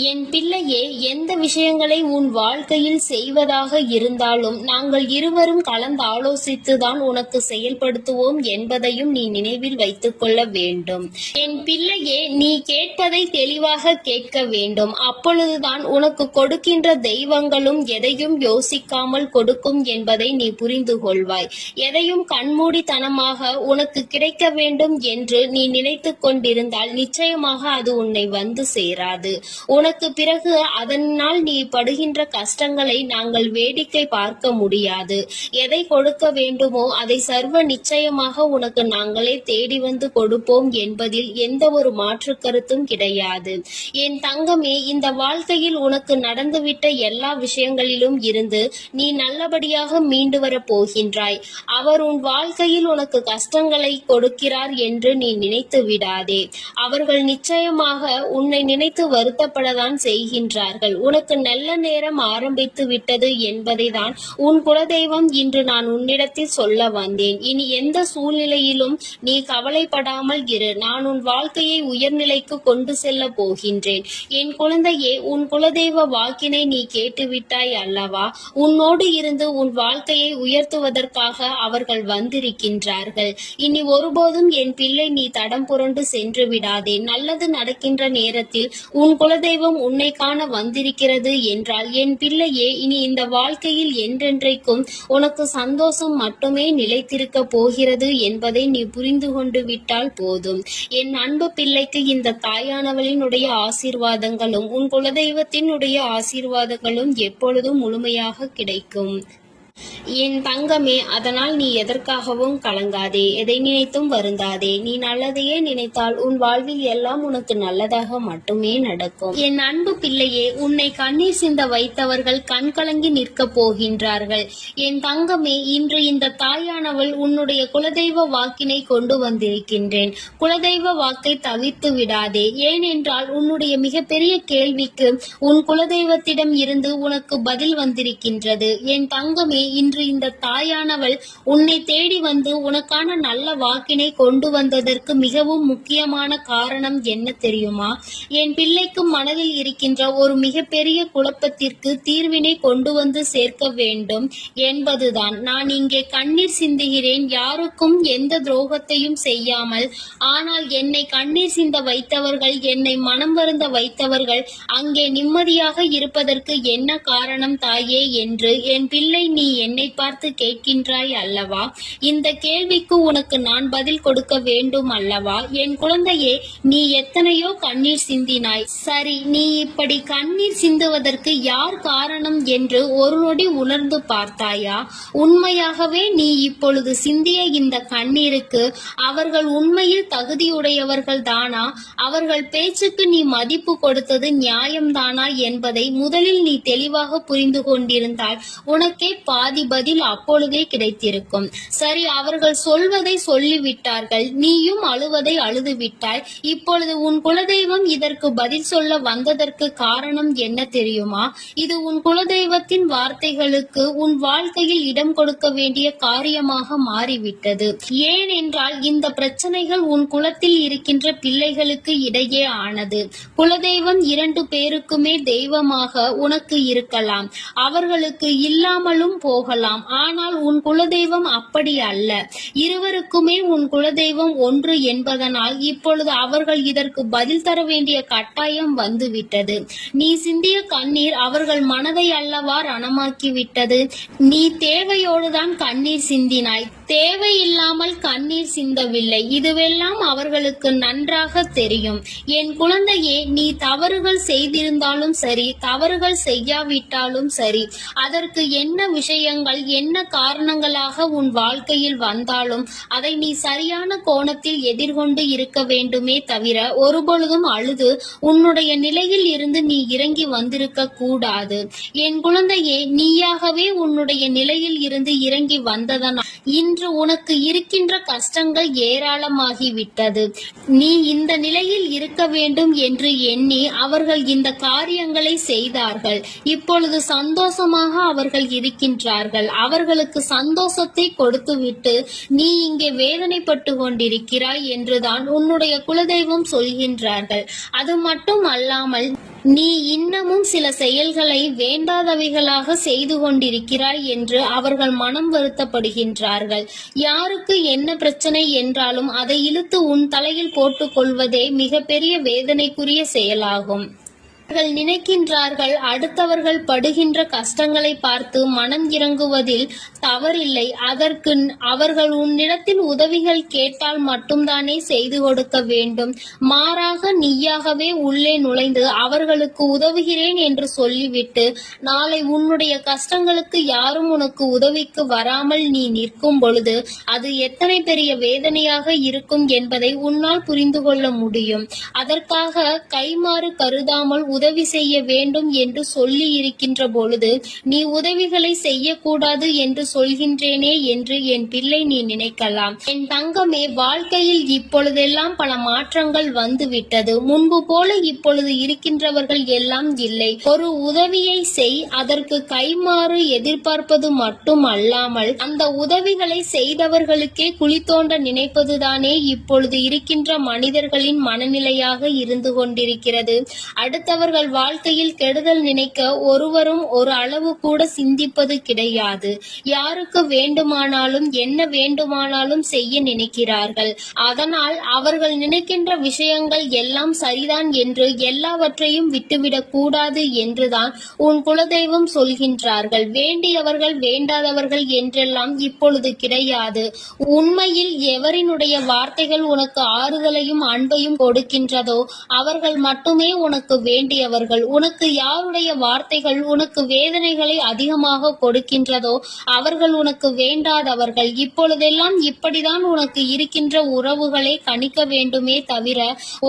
என் பிள்ளையே, எந்த விஷயங்களை உன் வாழ்க்கையில் செய்வதாக இருந்தாலும் நாங்கள் இருவரும் கலந்து ஆலோசித்துதான் உனக்கு செயல்படுத்துவோம் என்பதையும் நீ நினைவில் வைத்துக் கொள்ள வேண்டும். என் பிள்ளையே, நீ கேட்பதை தெளிவாக கேட்க வேண்டும். அப்பொழுதுதான் உனக்கு கொடுக்கின்ற தெய்வங்களும் எதையும் யோசிக்காமல் கொடுக்கும் என்பதை நீ புரிந்து கொள்வாய். எதையும் கண்மூடித்தனமாக உனக்கு கிடைக்க வேண்டும் என்று நீ நினைத்து கொண்டிருந்தால் நிச்சயமாக அது உன்னை வந்து சேராது. உனக்கு பிறகு அதனால் நீ படுகின்ற கஷ்டங்களை நாங்கள் வேடிக்கை பார்க்க முடியாது. எதை கொடுக்க வேண்டுமோ அதை சர்வ நிச்சயமாக உனக்கு நாங்களே தேடி வந்து கொடுப்போம் என்பதில் எந்த ஒரு மாற்று கருத்தும் கிடையாது. என் தங்கமே, இந்த வாழ்க்கையில் உனக்கு நடந்துவிட்ட எல்லா விஷயங்களிலும் இருந்து நீ நல்லபடியாக மீண்டு வரப் போகின்றாய். அவர் உன் வாழ்க்கையில் உனக்கு கஷ்டங்களை கொடுக்கிறார் என்று நீ நினைத்து விடாதே. அவர்கள் நிச்சயமாக உன்னை நினைத்து வருத்தப்படத்தான் செய்கின்றார்கள். உனக்கு நல்ல நேரம் ஆரம்பித்து விட்டது என்பதை தான் உன் குலதெய்வம் இன்று நான் உன்னிடத்தில் சொல்ல வந்தேன். இனி எந்த சூழ்நிலையிலும் நீ கவலைப்படாமல் இரு. நான் உன் வாழ்க்கையை உயர்நிலைக்கு கொண்டு செல்ல போகின்றேன். என் குழந்தையே, உன் குலதெய்வ வாக்கினை நீ கேட்டுவிட்டாய் அல்லவா? உன்னோடு இருந்து உன் வாழ்க்கையை உயர்த்துவதற்காக அவர்கள் வந்திருக்கின்றார்கள். இனி ஒருபோதும் என் பிள்ளை நீ தடம் புரண்டு சென்று விடாதே. நல்லது நடக்கின்ற நேரத்தில் உன் குலதெய்வம் உன்னை காண வந்திருக்கிறது என்றால் என் பிள்ளையே, இனி இந்த வாழ்க்கையில் என்றென்றைக்கும் உனக்கு சந்தோஷம் மட்டுமே நிலைத்திருக்க போகிறது என்பதை நீ புரிந்து கொண்டு விட்டால் போதும். என் அன்பு பிள்ளைக்கு இந்த தாயானவளினுடைய ஆசீர்வாதங்களும் உன் குலதெய்வத்தினுடைய ஆசீர்வாதங்களும் எப்பொழுதும் முழுமையாக கிடைக்கும். என் தங்கமே, அதனால் நீ எதற்காகவும் கலங்காதே, எதை நினைத்தும் வருந்தாதே. நீ நல்லதையே நினைத்தால் உன் வாழ்வில் எல்லாம் உனக்கு நல்லதாக மட்டுமே நடக்கும். என் அன்பு பிள்ளையே, உன்னை கண்ணீர் சிந்த வைத்தவர்கள் கண் கலங்கி நிற்க போகின்றார்கள். என் தங்கமே, இன்று இந்த தாயானவள் உன்னுடைய குலதெய்வ வாக்கினை கொண்டு வந்திருக்கின்றேன். குலதெய்வ வாக்கை தவிர்த்து விடாதே. ஏனென்றால் உன்னுடைய மிகப்பெரிய கேள்விக்கு உன் குலதெய்வத்திடம் இருந்து உனக்கு பதில் வந்திருக்கின்றது. என் தங்கமே, இன்று இந்த தாயானவள் உன்னை தேடி வந்து உனக்கான நல்ல வாக்கினை கொண்டு வந்ததற்கு மிகவும் முக்கியமான காரணம் என்ன தெரியுமா? என் பிள்ளைக்கு மனதில் இருக்கின்ற ஒரு மிகப்பெரிய குழப்பத்திற்கு தீர்வினை கொண்டு வந்து சேர்க்க வேண்டும் என்பதுதான். நான் இங்கே கண்ணீர் சிந்துகிறேன், யாருக்கும் எந்த துரோகத்தையும் செய்யாமல். ஆனால் என்னை கண்ணீர் சிந்த வைத்தவர்கள், என்னை மனம் வருந்த வைத்தவர்கள் அங்கே நிம்மதியாக இருப்பதற்கு என்ன காரணம் தாயே என்று என் பிள்ளை நீ என்னை பார்த்து கேட்கின்றாய் அல்லவா? இந்த கேள்விக்கு உனக்கு நான் பதில் கொடுக்க வேண்டும் அல்லவா? என் குழந்தையே, நீ எத்தனையோ கண்ணீர் சிந்தினாய். சரி, நீ இப்படி கண்ணீர் சிந்துவதற்கு யார் காரணம் என்று ஒரு நொடி உணர்ந்து பார்த்தாயா? உண்மையாகவே நீ இப்பொழுது சிந்திய இந்த கண்ணீருக்கு அவர்கள் உண்மையில் தகுதியுடையவர்கள் தானா? அவர்கள் பேச்சுக்கு நீ மதிப்பு கொடுத்தது நியாயம்தானா என்பதை முதலில் நீ தெளிவாக புரிந்து கொண்டிருந்தால் உனக்கே பாதி பதில் அப்பொழுதே கிடைத்திருக்கும். சரி, அவர்கள் சொல்வதை சொல்லிவிட்டார்கள், நீயும் அழுவதை அழுது விட்டாய். இப்பொழுது உன் குலதெய்வம் இதற்கு பதில் சொல்ல வந்ததற்கு காரணம் என்ன தெரியுமா? இது உன் குலதெய்வத்தின் வார்த்தைகளுக்கு உன் வாழ்க்கையில் இடம் கொடுக்க வேண்டிய காரியமாக மாறிவிட்டது. ஏனென்றால் இந்த பிரச்சனைகள் உன் குலத்தில் இருக்கின்ற பிள்ளைகளுக்கு இடையே ஆனது. குலதெய்வம் 2 பேருக்குமே தெய்வமாக உனக்கு இருக்கலாம், அவர்களுக்கு இல்லாமலும் போகலாம். ஆனால் உன் குலதெய்வம் அப்படி அல்ல. இருவருக்குமே உன் குலதெய்வம் ஒன்று என்பதனால் இப்பொழுது அவர்கள் இதற்கு பதில் தர வேண்டிய கட்டாயம் வந்துவிட்டது. நீ சிந்திய கண்ணீர் அவர்கள் மனதை அல்லவா ரணமாக்கிவிட்டது. நீ தேவையோடுதான் கண்ணீர் சிந்தினாய், தேவையில்லாமல் கண்ணீர் சிந்தவில்லை. இதுவெல்லாம் அவர்களுக்கு நன்றாக தெரியும். என் குழந்தையே, நீ தவறுகள் செய்திருந்தாலும் சரி, தவறுகள் செய்யாவிட்டாலும் சரி, அதற்கு என்ன விஷயங்கள் என்ன காரணங்களாக உன் வாழ்க்கையில் வந்தாலும் அதை நீ சரியான கோணத்தில் எதிர்கொண்டு இருக்க வேண்டுமே தவிர ஒருபொழுதும் அழுது உன்னுடைய நிலையில் இருந்து நீ இறங்கி வந்திருக்க கூடாது. என் குழந்தையே, நீயாகவே உன்னுடைய நிலையில் இருந்து இறங்கி வந்ததனால் இன்று உனக்கு இருக்கின்ற கஷ்டங்கள் ஏராளமாகிவிட்டது. நீ இந்த நிலையில் இருக்க வேண்டும் என்று எண்ணி அவர்கள் இந்த காரியங்களை செய்தார்கள். இப்பொழுது சந்தோஷமாக அவர்கள் இருக்கின்றார்கள். அவர்களுக்கு சந்தோஷத்தை கொடுத்துவிட்டு நீ இங்கே வேதனைப்பட்டு கொண்டிருக்கிறாய் என்றுதான் உன்னுடைய குலதெய்வம் சொல்கின்றார்கள். அது மட்டும் அல்லாமல் நீ இன்னமும் சில செயல்களை வேண்டாதவைகளாக செய்து கொண்டிருக்கிறாய் என்று அவர்கள் மனம் வருத்தப்படுகின்றார்கள். யாருக்கு என்ன பிரச்சனை என்றாலும் அதை இழுத்து உன் தலையில் போட்டுக் கொள்வதே மிகப்பெரிய வேதனைக்குரிய செயலாகும். அவர்கள் நினைக்கின்றார்கள் அடுத்தவர்கள் படுகின்ற கஷ்டங்களை பார்த்து மனம் இறங்குவதில் தவறில்லை. அதற்கு அவர்கள் உன்னிடத்தில் உதவிகள் கேட்டால் மட்டும்தானே செய்து கொடுக்க வேண்டும். மாறாக நீயாகவே உள்ளே நுழைந்து அவர்களுக்கு உதவுகிறேன் என்று சொல்லிவிட்டு நாளை உன்னுடைய கஷ்டங்களுக்கு யாரும் உனக்கு உதவிக்கு வராமல் நீ நிற்கும் பொழுது அது எத்தனை பெரிய வேதனையாக இருக்கும் என்பதை உன்னால் புரிந்து கொள்ள முடியும். அதற்காக கைமாறு கருதாமல் உதவி செய்ய வேண்டும் என்று சொல்லி இருக்கின்ற பொழுது நீ உதவிகளை செய்யக்கூடாது என்று சொல்கின்றேனே என்று என் பிள்ளை நீ நினைக்கலாம். என் தங்கமே, வாழ்க்கையில் இப்பொழுதெல்லாம் பல மாற்றங்கள் வந்துவிட்டது. முன்பு போல இப்பொழுது இருக்கின்றவர்கள் எல்லாம் இல்லை. ஒரு உதவியை செய், அதற்கு கைமாறு எதிர்பார்ப்பது மட்டும் அல்லாமல் அந்த உதவிகளை செய்தவர்களுக்கே குழி தோண்ட நினைப்பதுதானே இப்பொழுது இருக்கின்ற மனிதர்களின் மனநிலையாக இருந்து கொண்டிருக்கிறது. அடுத்தவர்கள் வாழ்க்கையில் கெடுதல் நினைக்க ஒருவரும் ஒரு அளவு கூட சிந்திப்பது கிடையாது. யாருக்கு வேண்டுமானாலும் என்ன வேண்டுமானாலும் செய்ய நினைக்கிறார்கள். அதனால் அவர்கள் நினைக்கின்ற விஷயங்கள் எல்லாம் சரிதான் என்று எல்லாவற்றையும் விட்டுவிடக் கூடாது என்றுதான் உன் குலதெய்வம் சொல்கின்றார்கள். வேண்டியவர்கள் வேண்டாதவர்கள் என்றெல்லாம் இப்பொழுது கிடையாது. உண்மையில் எவரினுடைய வார்த்தைகள் உனக்கு ஆறுதலையும் அன்பையும் கொடுக்கின்றதோ அவர்கள் மட்டுமே உனக்கு வேண்டியவர்கள். உனக்கு யாருடைய வார்த்தைகள் உனக்கு வேதனைகளை அதிகமாக கொடுக்கின்றதோ அவர்கள் உனக்கு வேண்டாதவர்கள். இப்பொழுதெல்லாம் இப்படிதான் உனக்கு இருக்கின்ற உறவுகளை கணிக்க வேண்டுமே தவிர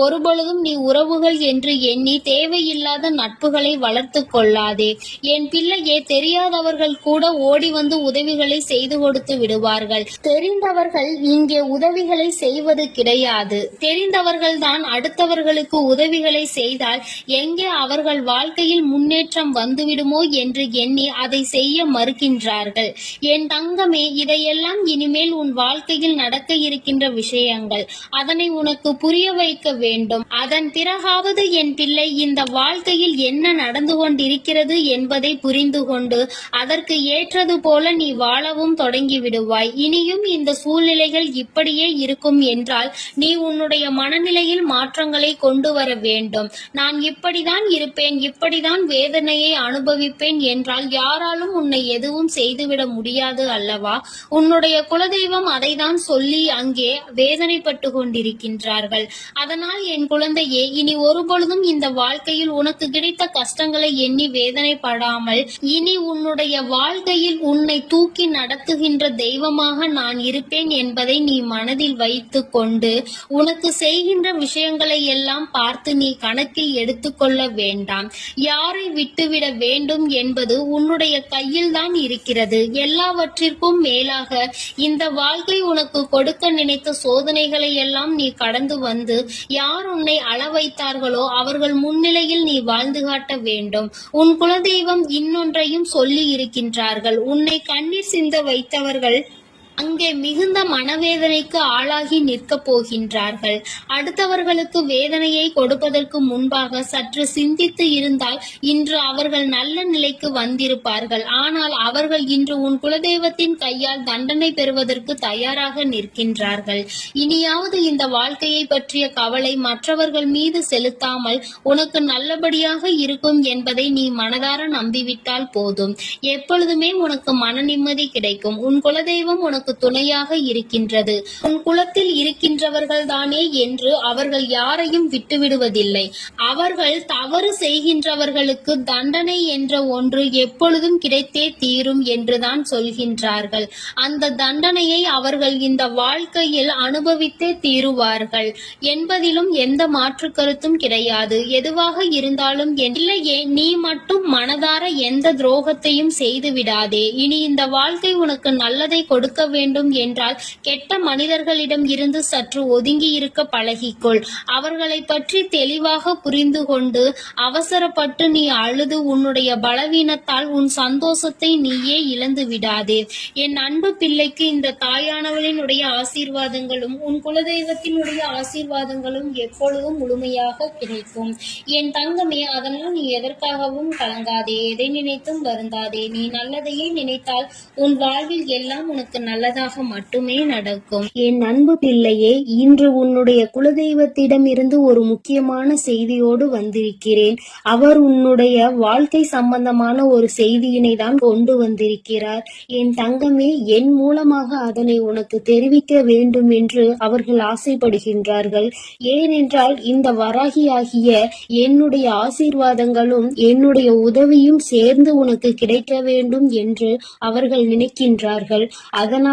ஒருபொழுதும் நீ உறவுகள் என்று எண்ணி தேவையில்லாத நட்புகளை வளர்த்து கொள்ளாதே. என் பிள்ளையே, தெரியாதவர்கள் கூட ஓடி வந்து உதவிகளை செய்து கொடுத்து விடுவார்கள். தெரிந்தவர்கள் இங்கே உதவிகளை செய்வது கிடையாது. தெரிந்தவர்கள் தான் அடுத்தவர்களுக்கு உதவிகளை செய்தால் எங்கே அவர்கள் வாழ்க்கையில் முன்னேற்றம் வந்துவிடுமோ என்று எண்ணி அதை செய்ய மறுக்கின்றார்கள். என் தங்கமே, இதையெல்லாம் இனிமேல் உன் வாழ்க்கையில் நடக்க இருக்கின்ற விஷயங்கள். அதனை உனக்கு புரிய வைக்க வேண்டும். அதன் பிறகாவது என் பிள்ளை இந்த வாழ்க்கையில் என்ன நடந்து கொண்டிருக்கிறது என்பதை புரிந்து கொண்டு அதற்கு ஏற்றது போல நீ வாழவும் தொடங்கி விடுவாய். இனியும் இந்த சூழ்நிலைகள் இப்படியே இருக்கும் என்றால் நீ உன்னுடைய மனநிலையில் மாற்றங்களை கொண்டு வர வேண்டும். நான் இப்படிதான் இருப்பேன், இப்படிதான் வேதனையை அனுபவிப்பேன் என்றால் யாராலும் உன்னை எதுவும் செய்துவிட முடியாது அல்லவா? உன்னுடைய குலதெய்வம் அதைதான் சொல்லி அங்கே வேதனைப்பட்டு கொண்டிருக்கின்றார்கள். அதனால் என் குழந்தையே, இனி ஒருபொழுதும் இந்த வாழ்க்கையில் உனக்கு கிடைத்த கஷ்டங்களை எண்ணி வேதனைப்படாமல் இனி உன்னுடைய வாழ்க்கையில் உன்னை தூக்கி நடத்துகின்ற தெய்வமாக நான் இருப்பேன் என்பதை நீ மனதில் வைத்து கொண்டு உனக்கு செய்கின்ற விஷயங்களை எல்லாம் பார்த்து நீ கணக்கில் எடுத்துக்கொள்ள வேண்டாம். யாரை விட்டுவிட வேண்டும் என்பது உன்னுடைய கையில் தான் இருக்கிறது. எல்லாவற்றிற்கும் மேலாக இந்த வாழ்க்கை உனக்கு கொடுக்க நினைத்த சோதனைகளை எல்லாம் நீ கடந்து வந்து யார் உன்னை அள வைத்தார்களோ அவர்கள் முன்னிலையில் நீ வாழ்ந்து காட்ட வேண்டும். உன் குலதெய்வம் இன்னொன்றையும் சொல்லி இருக்கின்றார்கள். உன்னை கண்ணீர் சிந்த வைத்தவர்கள் அங்கே மிகுந்த மனவேதனைக்கு ஆளாகி நிற்க போகின்றார்கள். அடுத்தவர்களுக்கு வேதனையை கொடுப்பதற்கு முன்பாக சற்று சிந்தித்து இருந்தால் இன்று அவர்கள் நல்ல நிலைக்கு வந்திருப்பார்கள். ஆனால் அவர்கள் இன்று உன் குலதெய்வத்தின் கையால் தண்டனை பெறுவதற்கு தயாராக நிற்கின்றார்கள். இனியாவது இந்த வாழ்க்கையை பற்றிய கவலை மற்றவர்கள் மீது செலுத்தாமல் உனக்கு நல்லபடியாக இருக்கும் என்பதை நீ மனதார நம்பிவிட்டால் போதும். எப்பொழுதுமே உனக்கு மன நிம்மதி கிடைக்கும். உன் குலதெய்வம் உனக்கு துணையாக இருக்கின்றது. உன் குலத்தில் இருக்கின்றவர்கள் தானே என்று அவர்கள் யாரையும் விட்டுவிடுவதில்லை. அவர்கள் தவறு செய்கின்றவர்களுக்கு தண்டனை என்ற ஒன்று எப்பொழுதும் கிடைத்தே தீரும் என்றுதான் சொல்கின்றார்கள். அந்த தண்டனையை அவர்கள் இந்த வாழ்க்கையில் அனுபவித்தே தீருவார்கள் என்பதிலும் எந்த மாற்று கருத்தும் கிடையாது. எதுவாக இருந்தாலும் இல்லையே, நீ மட்டும் மனதார எந்த துரோகத்தையும் செய்து விடாதே. இனி இந்த வாழ்க்கை உனக்கு நல்லதை கொடுக்க வேண்டும் என்றால் கெட்ட மனிதர்களிடம் இருந்து சற்று ஒதுங்கி இருக்க பழகிக்கொள். அவர்களை பற்றி தெளிவாக புரிந்து கொண்டு அவசரப்பட்டு நீ அழுது உன்னுடைய பலவீனத்தால் உன் சந்தோஷத்தை நீயே இழந்து விடாதே. என் அன்பு பிள்ளைக்கு இந்த தாயானவளினுடைய ஆசீர்வாதங்களும் உன் குலதெய்வத்தினுடைய ஆசீர்வாதங்களும் எப்பொழுதும் முழுமையாக கிடைக்கும். என் தங்கமே, அதனால் நீ எதற்காகவும் கலங்காதே, எதை நினைத்தும் வருந்தாதே. நீ நல்லதையே நினைத்தால் உன் வாழ்வில் எல்லாம் உனக்கு நல்ல நல்லதாக மட்டுமே நடக்கும். என் அன்பு பிள்ளையே, இன்று உன்னுடைய குலதெய்வத்திடம் இருந்து ஒரு முக்கியமான செய்தியோடு வந்திருக்கிறேன். அவர் உன்னுடைய வாழ்க்கை சம்பந்தமான ஒரு செய்தியினை தான் கொண்டு வந்திருக்கிறார். என் தங்கமே, என் மூலமாக அதனை உனக்கு தெரிவிக்க வேண்டும் என்று அவர்கள் ஆசைப்படுகின்றார்கள். ஏனென்றால் இந்த வராகியாகிய என்னுடைய ஆசீர்வாதங்களும் என்னுடைய உதவியும் சேர்ந்து உனக்கு கிடைக்க வேண்டும் என்று அவர்கள் நினைக்கின்றார்கள். அதனால்தான்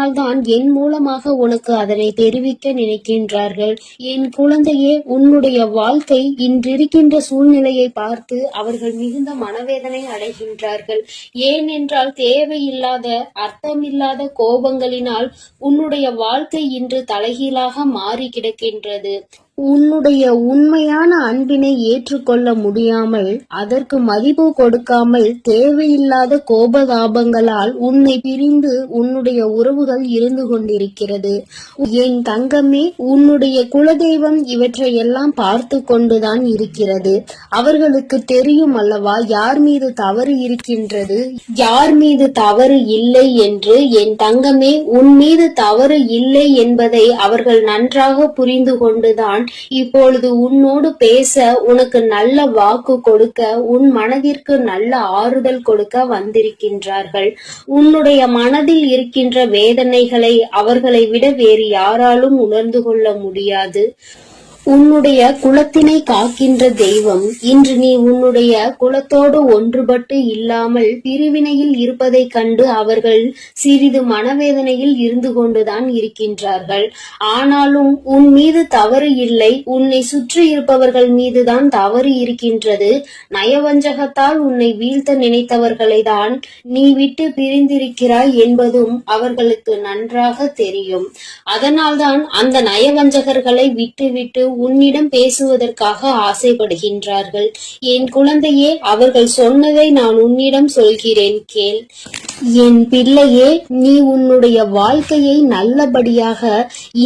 என் மூலமாக உனக்கு அதனை தெரிவிக்க நினைக்கின்றார்கள். என் குழந்தையே, உன்னுடைய வாழ்க்கை இன்றிருக்கின்ற சூழ்நிலையை பார்த்து அவர்கள் மிகுந்த மனவேதனை அடைகின்றார்கள். ஏனென்றால் தேவையில்லாத அர்த்தமில்லாத கோபங்களினால் உன்னுடைய வாழ்க்கை இன்று தலைகீழாக மாறி கிடக்கின்றது. உன்னுடைய உண்மையான அன்பினை ஏற்றுக்கொள்ள முடியாமல், அதற்கு மதிப்பு கொடுக்காமல், தேவையில்லாத கோபதாபங்களால் உன்னை பிரிந்து உன்னுடைய உறவுகள் இருந்து கொண்டிருக்கிறது. என் தங்கமே, உன்னுடைய குலதெய்வம் இவற்றையெல்லாம் பார்த்து கொண்டுதான் இருக்கிறது. அவர்களுக்கு தெரியும் அல்லவா யார் மீது தவறு இருக்கின்றது, யார் மீது தவறு இல்லை என்று. என் தங்கமே, உன் மீது தவறு இல்லை என்பதை அவர்கள் நன்றாக புரிந்து கொண்டுதான் இப்பொழுது உன்னோடு பேச, உனக்கு நல்ல வாக்கு கொடுக்க, உன் மனதிற்கு நல்ல ஆறுதல் கொடுக்க வந்திருக்கின்றார்கள். உன்னுடைய மனதில் இருக்கின்ற வேதனைகளை அவர்களை விட வேறு யாராலும் உணர்ந்து கொள்ள முடியாது. உன்னுடைய குலத்தினை காக்கின்ற தெய்வம் இன்று நீ உன்னுடைய குலத்தோடு ஒன்றுபட்டு இல்லாமல் பிரிவினையில் இருப்பதை கண்டு அவர்கள் சிறிது மனவேதனையில் இருந்து கொண்டுதான் இருக்கின்றார்கள். ஆனாலும் உன் மீது தவறு இல்லை, உன்னை சுற்றி இருப்பவர்கள் மீதுதான் தவறு இருக்கின்றது. நயவஞ்சகத்தால் உன்னை வீழ்த்த நினைத்தவர்களை தான் நீ விட்டு பிரிந்திருக்கிறாய் என்பதும் அவர்களுக்கு நன்றாக தெரியும். அதனால்தான் அந்த நயவஞ்சகர்களை விட்டுவிட்டு உன்னிடம் பேசுவதற்காக ஆசைப்படுகின்றார்கள். என் குழந்தையே, அவர்கள் சொன்னதை நான் உன்னிடம் சொல்கிறேன், கேள். என் பிள்ளையே, நீ உன்னுடைய வாழ்க்கையை நல்லபடியாக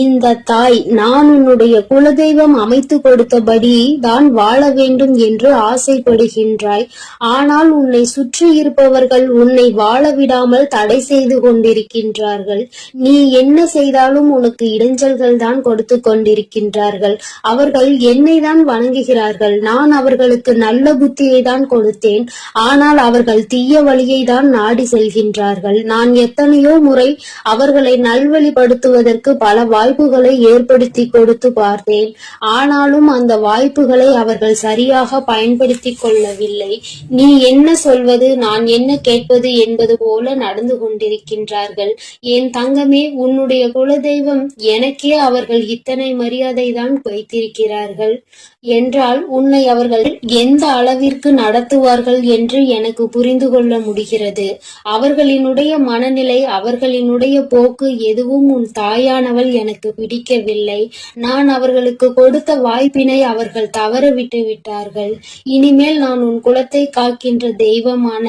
இந்த தாய் நான் உன்னுடைய குலதெய்வம் அமைத்து கொடுத்தபடி தான் வாழ வேண்டும் என்று ஆசைப்படுகின்றாய். ஆனால் உன்னை சுற்றி இருப்பவர்கள் உன்னை வாழ விடாமல் தடை செய்து கொண்டிருக்கின்றார்கள். நீ என்ன செய்தாலும் உனக்கு இடைஞ்சல்கள் தான் கொடுத்து கொண்டிருக்கின்றார்கள். அவர்கள் என்னை தான் வணங்குகிறார்கள். நான் அவர்களுக்கு நல்ல புத்தியை தான் கொடுத்தேன். ஆனால் அவர்கள் தீய வழியை தான் நாடி செல்கின்றார்கள். நான் எத்தனையோ முறை அவர்களை நல்வழிப்படுத்துவதற்கு பல வாய்ப்புகளை ஏற்படுத்தி கொடுத்து பார்த்தேன். ஆனாலும் அந்த வாய்ப்புகளை அவர்கள் சரியாக பயன்படுத்தி கொள்ளவில்லை. நீ என்ன சொல்வது, நான் என்ன கேட்பது என்பது போல நடந்து கொண்டிருக்கின்றார்கள். என் தங்கமே, உன்னுடைய குலதெய்வம் எனக்கே அவர்கள் இத்தனை மரியாதை தான் வைத்திருக்கிறார்கள் என்றால் உன்னை அவர்கள் எந்த அளவிற்கு நடத்துவார்கள் என்று எனக்கு புரிந்து கொள்ள முடிகிறது. அவர்களினுடைய மனநிலை, அவர்களினுடைய போக்கு எதுவும் உன் தாயானவள் எனக்கு பிடிக்கவில்லை. நான் அவர்களுக்கு கொடுத்த வாய்ப்பினை அவர்கள் தவற விட்டு விட்டார்கள். இனிமேல் நான் உன் குலத்தை காக்கின்ற தெய்வமான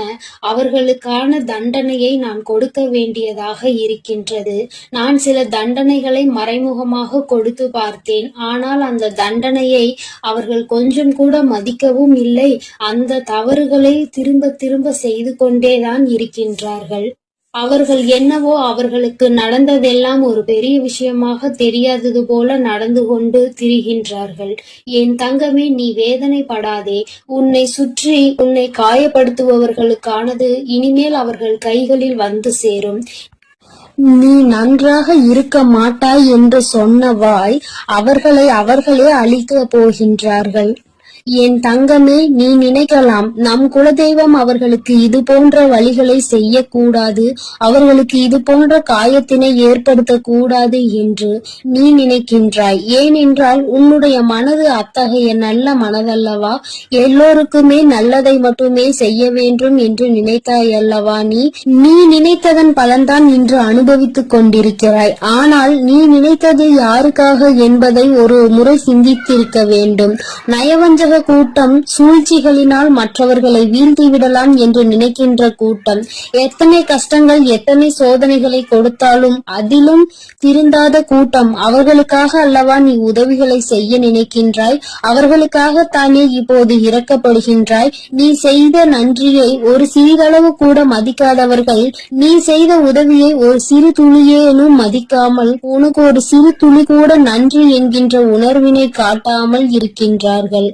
அவர்களுக்கான தண்டனையை நான் கொடுக்க வேண்டியதாக இருக்கின்றது. நான் சில தண்டனைகளை மறைமுகமாக கொடுத்து பார்த்தேன். ஆனால் அந்த தண்டனையை அவர்கள் கொஞ்சம் கூட மதிக்கவும் இல்லை. அந்த தவறுகளை திரும்ப திரும்ப செய்து கொண்டேதான் இருக்கின்றார்கள். அவர்கள் என்னவோ அவர்களுக்கு நடந்ததெல்லாம் ஒரு பெரிய விஷயமாக தெரியாதது போல நடந்து கொண்டு திரிகின்றார்கள். என் தங்கமே, நீ வேதனைப்படாதே. உன்னை சுற்றி உன்னை காயப்படுத்துபவர்களுக்கானது இனிமேல் அவர்கள் கைகளில் வந்து சேரும். நீ நன்றாக இருக்க மாட்டாய் என்று சொன்ன வாய் அவர்களே அழிக்கப் போகின்றார்கள். என் தங்கமே, நீ நினைக்கலாம் நம் குலதெய்வம் அவர்களுக்கு இது போன்ற வழிகளை செய்யக்கூடாது, அவர்களுக்கு இது போன்ற காயத்தினை ஏற்படுத்த கூடாது என்று நீ நினைக்கின்றாய். ஏனென்றால் உன்னுடைய மனது அத்தகைய நல்ல மனதல்லவா? எல்லோருக்குமே நல்லதை மட்டுமே செய்ய வேண்டும் என்று நினைத்தாய் அல்லவா? நீ நினைத்ததன் பலன்தான் இன்று அனுபவித்துக் கொண்டிருக்கிறாய். ஆனால் நீ நினைத்தது யாருக்காக என்பதை ஒரு முறை சிந்தித்திருக்க வேண்டும். நயவஞ்சக தெரியாத கூட்டம், சூழ்ச்சிகளினால் மற்றவர்களை வீழ்த்திவிடலாம் என்று நினைக்கின்ற கூட்டம், எத்தனை கஷ்டங்கள் எத்தனை சோதனைகளை கொடுத்தாலும் அதிலும் திருந்தாத கூட்டம். அவர்களுக்காக அல்லவா நீ உதவிகளை செய்ய நினைக்கின்றாய், அவர்களுக்காகத்தானே இப்போது இரக்கப்படுகின்றாய். நீ செய்த நன்றியை ஒரு சிறிதளவு கூட மதிக்காதவர்கள் நீ செய்த உதவியை ஒரு சிறு துளியேனும் மதிக்காமல் உனக்கு ஒரு சிறு துளி கூட நன்றி என்கின்ற உணர்வினை காட்டாமல் இருக்கின்றார்கள்.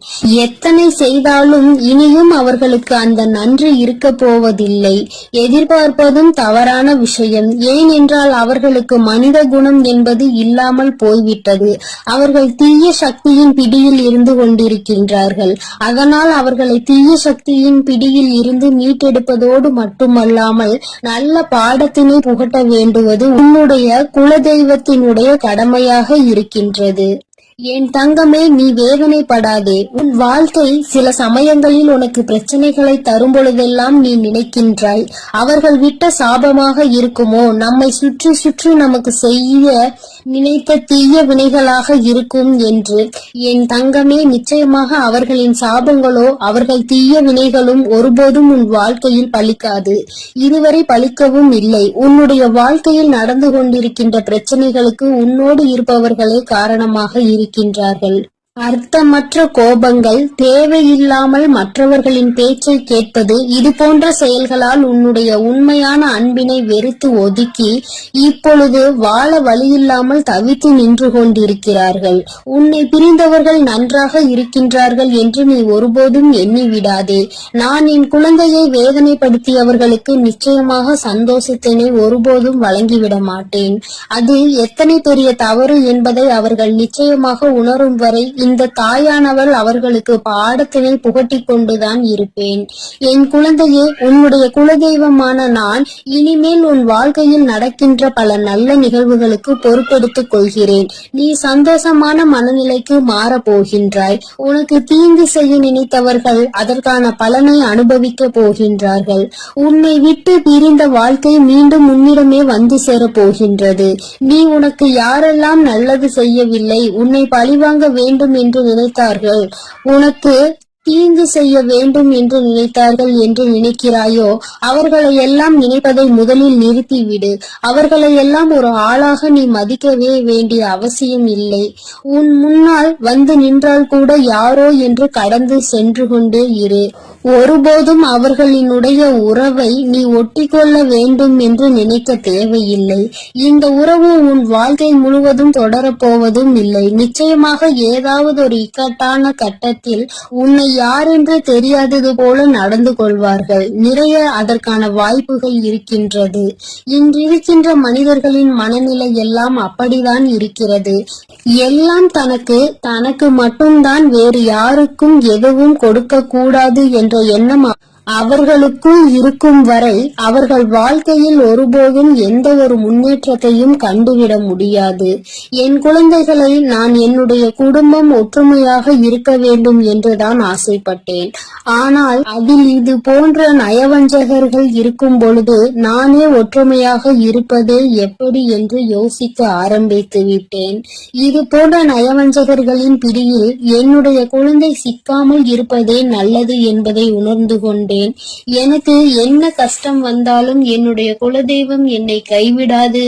எத்தனை செய்தாலும் இனியும் அவர்களுக்கு அந்த நன்றி இருக்க போவதில்லை. எதிர்பார்ப்பதும் தவறான விஷயம். ஏனென்றால் அவர்களுக்கு மனித குணம் என்பது இல்லாமல் போய்விட்டது. அவர்கள் தீய சக்தியின் பிடியில் இருந்து கொண்டிருக்கின்றார்கள். அதனால் அவர்களை தீய சக்தியின் பிடியில் இருந்து மீட்டெடுப்பதோடு மட்டுமல்லாமல் நல்ல பாடத்தினை புகட்ட வேண்டுவது உன்னுடைய குலதெய்வத்தினுடைய கடமையாக இருக்கின்றது. என் தங்கமே, நீ வேதனைப்படாதே. உன் வாழ்க்கை சில சமயங்களில் உனக்கு பிரச்சனைகளை தரும் பொழுதெல்லாம் நீ நினைக்கின்றாய், அவர்கள் விட்ட சாபமாக இருக்குமோ, நம்மை சுற்றி சுற்றி நமக்கு செய்ய நினைத்த தீய வினைகளாக இருக்கும் என்று. என் தங்கமே, நிச்சயமாக அவர்களின் சாபங்களோ அவர்கள் தீய வினைகளும் ஒருபோதும் உன் வாழ்க்கையில் பலிக்காது. இதுவரை பலிக்கவும் இல்லை. உன்னுடைய வாழ்க்கையில் நடந்து கொண்டிருக்கின்ற பிரச்சனைகளுக்கு உன்னோடு இருப்பவர்களே காரணமாக இருக்கின்றார்கள். அர்த்தமற்ற கோபங்கள், தேவையில்லாமல் மற்றவர்களின் பேச்சை கேட்பது, இது போன்ற செயல்களால் உன்னுடைய உண்மையான அன்பினை வெறுத்து ஒதுக்கி இப்பொழுது வாழ வழியில்லாமல் தவித்து நின்று கொண்டிருக்கிறார்கள். உன்னை பிரிந்தவர்கள் நன்றாக இருக்கின்றார்கள் என்று நீ ஒருபோதும் எண்ணி விடாதே. நான் என் குழந்தையை வேதனைப்படுத்தியவர்களுக்கு நிச்சயமாக சந்தோஷத்தினை ஒருபோதும் வழங்கிவிட மாட்டேன். அது எத்தனை பெரிய தவறு என்பதை அவர்கள் நிச்சயமாக உணரும் வரை இந்த தாயானவள் அவர்களுக்கு பாடத்தினை புகட்டிக் கொண்டுதான் இருப்பேன். என் குழந்தையே, உன்னுடைய குலதெய்வமான நான் இனிமேல் உன் வாழ்க்கையில் நடக்கின்ற பல நல்ல நிகழ்வுகளுக்கு பொறுப்பெடுத்துக் கொள்கிறேன். நீ சந்தோஷமான மனநிலைக்கு மாற போகின்றாய். உனக்கு தீங்கு செய்ய நினைத்தவர்கள் அதற்கான பலனை அனுபவிக்க போகின்றார்கள். உன்னை விட்டு பிரிந்த வாழ்க்கை மீண்டும் உன்னிடமே வந்து சேர போகின்றது. நீ உனக்கு யாரெல்லாம் நல்லது செய்யவில்லை, உன்னை பழிவாங்க வேண்டும் என்று நினைத்தார்கள், உனக்கு தீங்கு செய்ய வேண்டும் என்று நினைத்தார்கள் என்று நினைக்கிறாயோ, அவர்களை எல்லாம் நினைப்பதை முதலில் நிறுத்திவிடு. அவர்களை எல்லாம் ஒரு ஆளாக நீ மதிக்கவே வேண்டிய அவசியம் இல்லை. உன் முன்னால் வந்து நின்றால் கூட யாரோ என்று கடந்து சென்று கொண்டே இரு. ஒருபோதும் அவர்களினுடைய உறவை நீ ஒட்டிக்கொள்ள வேண்டும் என்று நினைக்க தேவையில்லை. இந்த உறவு உன் வாழ்க்கை முழுவதும் தொடரப்போவதும் இல்லை. நிச்சயமாக ஏதாவது ஒரு இக்கட்டான கட்டத்தில் உன்னை யாரென்று தெரியாதது போல நடந்து கொள்வார்கள். நிறைய அதற்கான வாய்ப்புகள் இருக்கின்றது. இன்றிருக்கின்ற மனிதர்களின் மனநிலை எல்லாம் அப்படிதான் இருக்கிறது. எல்லாம் தனக்கு மட்டும்தான், வேறு யாருக்கும் எதுவும் கொடுக்க கூடாது என்ற எண்ணம் அவர்களுக்குள் இருக்கும் வரை அவர்கள் வாழ்க்கையில் ஒருபோதும் எந்த ஒரு முன்னேற்றத்தையும் கண்டுவிட முடியாது. என் குழந்தைகளை நான் என்னுடைய குடும்பம் ஒற்றுமையாக இருக்க வேண்டும் என்றுதான் ஆசைப்பட்டேன். ஆனால் அதில் இது போன்ற நயவஞ்சகர்கள் இருக்கும் பொழுது நானே ஒற்றுமையாக இருப்பதே எப்படி என்று யோசிக்க ஆரம்பித்து விட்டேன். இது போன்ற நயவஞ்சகர்களின் பிடியில் என்னுடைய குழந்தை சிக்காமல் இருப்பதே நல்லது என்பதை உணர்ந்து கொண்டேன். எனக்கு என்ன கஷ்டம் வந்தாலும் என்னுடைய குலதெய்வம் என்னை கைவிடாது,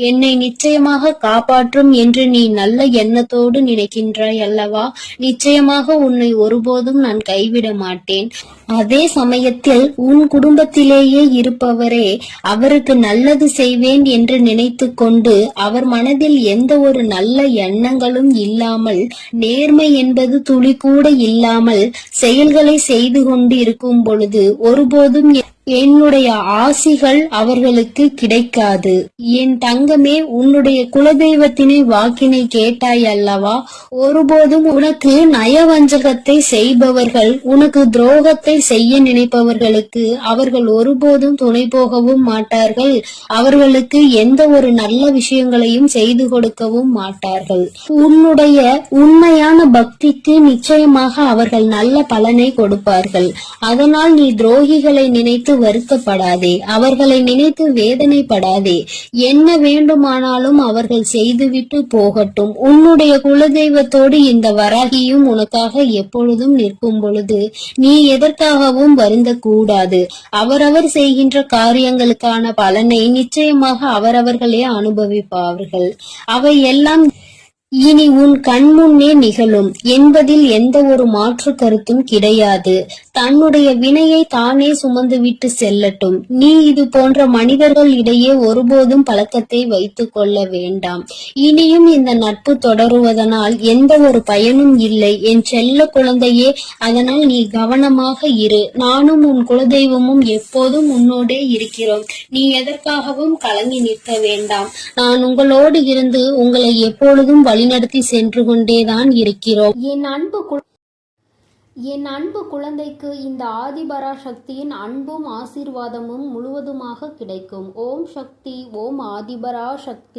என்னை நிச்சயமாக காப்பாற்றும் என்று நீ நல்ல எண்ணத்தோடு நினைக்கின்றாய் அல்லவா? நிச்சயமாக உன்னை ஒருபோதும் நான் கைவிட மாட்டேன். அதே சமயத்தில் உன் குடும்பத்திலேயே இருப்பவரே அவருக்கு நல்லது செய்வேன் என்று நினைத்து கொண்டு அவர் மனதில் எந்த ஒரு நல்ல எண்ணங்களும் இல்லாமல், நேர்மை என்பது துளி கூட இல்லாமல் செயல்களை செய்து கொண்டு இருக்கும் பொழுது ஒருபோதும் என்னுடைய ஆசிகள் அவர்களுக்கு கிடைக்காது. என் தங்கமே, உன்னுடைய குலதெய்வத்தினை வாக்கினை கேட்டாய் அல்லவா? ஒருபோதும் உனக்கு நயவஞ்சகத்தை செய்பவர்கள், உனக்கு துரோகத்தை செய்ய நினைப்பவர்களுக்கு அவர்கள் ஒருபோதும் துணை போகவும் மாட்டார்கள். அவர்களுக்கு எந்த ஒரு நல்ல விஷயங்களையும் செய்து கொடுக்கவும் மாட்டார்கள். உன்னுடைய உண்மையான பக்திக்கு நிச்சயமாக அவர்கள் நல்ல பலனை கொடுப்பார்கள். அதனால் நீ துரோகிகளை நினைத்து நினைத்து வருத்தப்படாதே, அவர்களை நினைத்து வேதனைப்படாதே. என்ன வேண்டுமானாலும் அவர்கள் செய்துவிட்டு போகட்டும். உன்னுடைய குலதெய்வத்தோடு இந்த வராகியும் உனக்காக எப்பொழுதும் நிற்கும் பொழுது நீ எதற்காகவும் வருந்தக் கூடாது. அவரவர் செய்கின்ற காரியங்களுக்கான பலனை நிச்சயமாக அவரவர்களே அனுபவிப்பார்கள். அவை எல்லாம் இனி உன் கண்முன்னே நிகழும் என்பதில் எந்த ஒரு மாற்று கருத்தும் கிடையாது. தன்னுடைய வினையை தானே சுமந்துவிட்டு செல்லட்டும். நீ இது போன்ற மனிதர்கள் இடையே ஒருபோதும் பழக்கத்தை வைத்துக் கொள்ள வேண்டாம். இனியும் இந்த நட்பு தொடருவதனால் எந்த ஒரு பயனும் இல்லை என் செல்ல குழந்தையே. அதனால் நீ கவனமாக இரு. நானும் உன் குலதெய்வமும் எப்போதும் உன்னோடே இருக்கிறோம். நீ எதற்காகவும் கலங்கி நிற்க வேண்டாம். நான் உங்களோடு இருந்து உங்களை எப்பொழுதும் வழிநடத்தி சென்று கொண்டேதான் இருக்கிறோம். என் அன்பு குழந்தைக்கு இந்த ஆதிபராசக்தியின் அன்பும் ஆசீர்வாதமும் முழுவதுமாக கிடைக்கும். ஓம் சக்தி, ஓம் ஆதிபராசக்தி.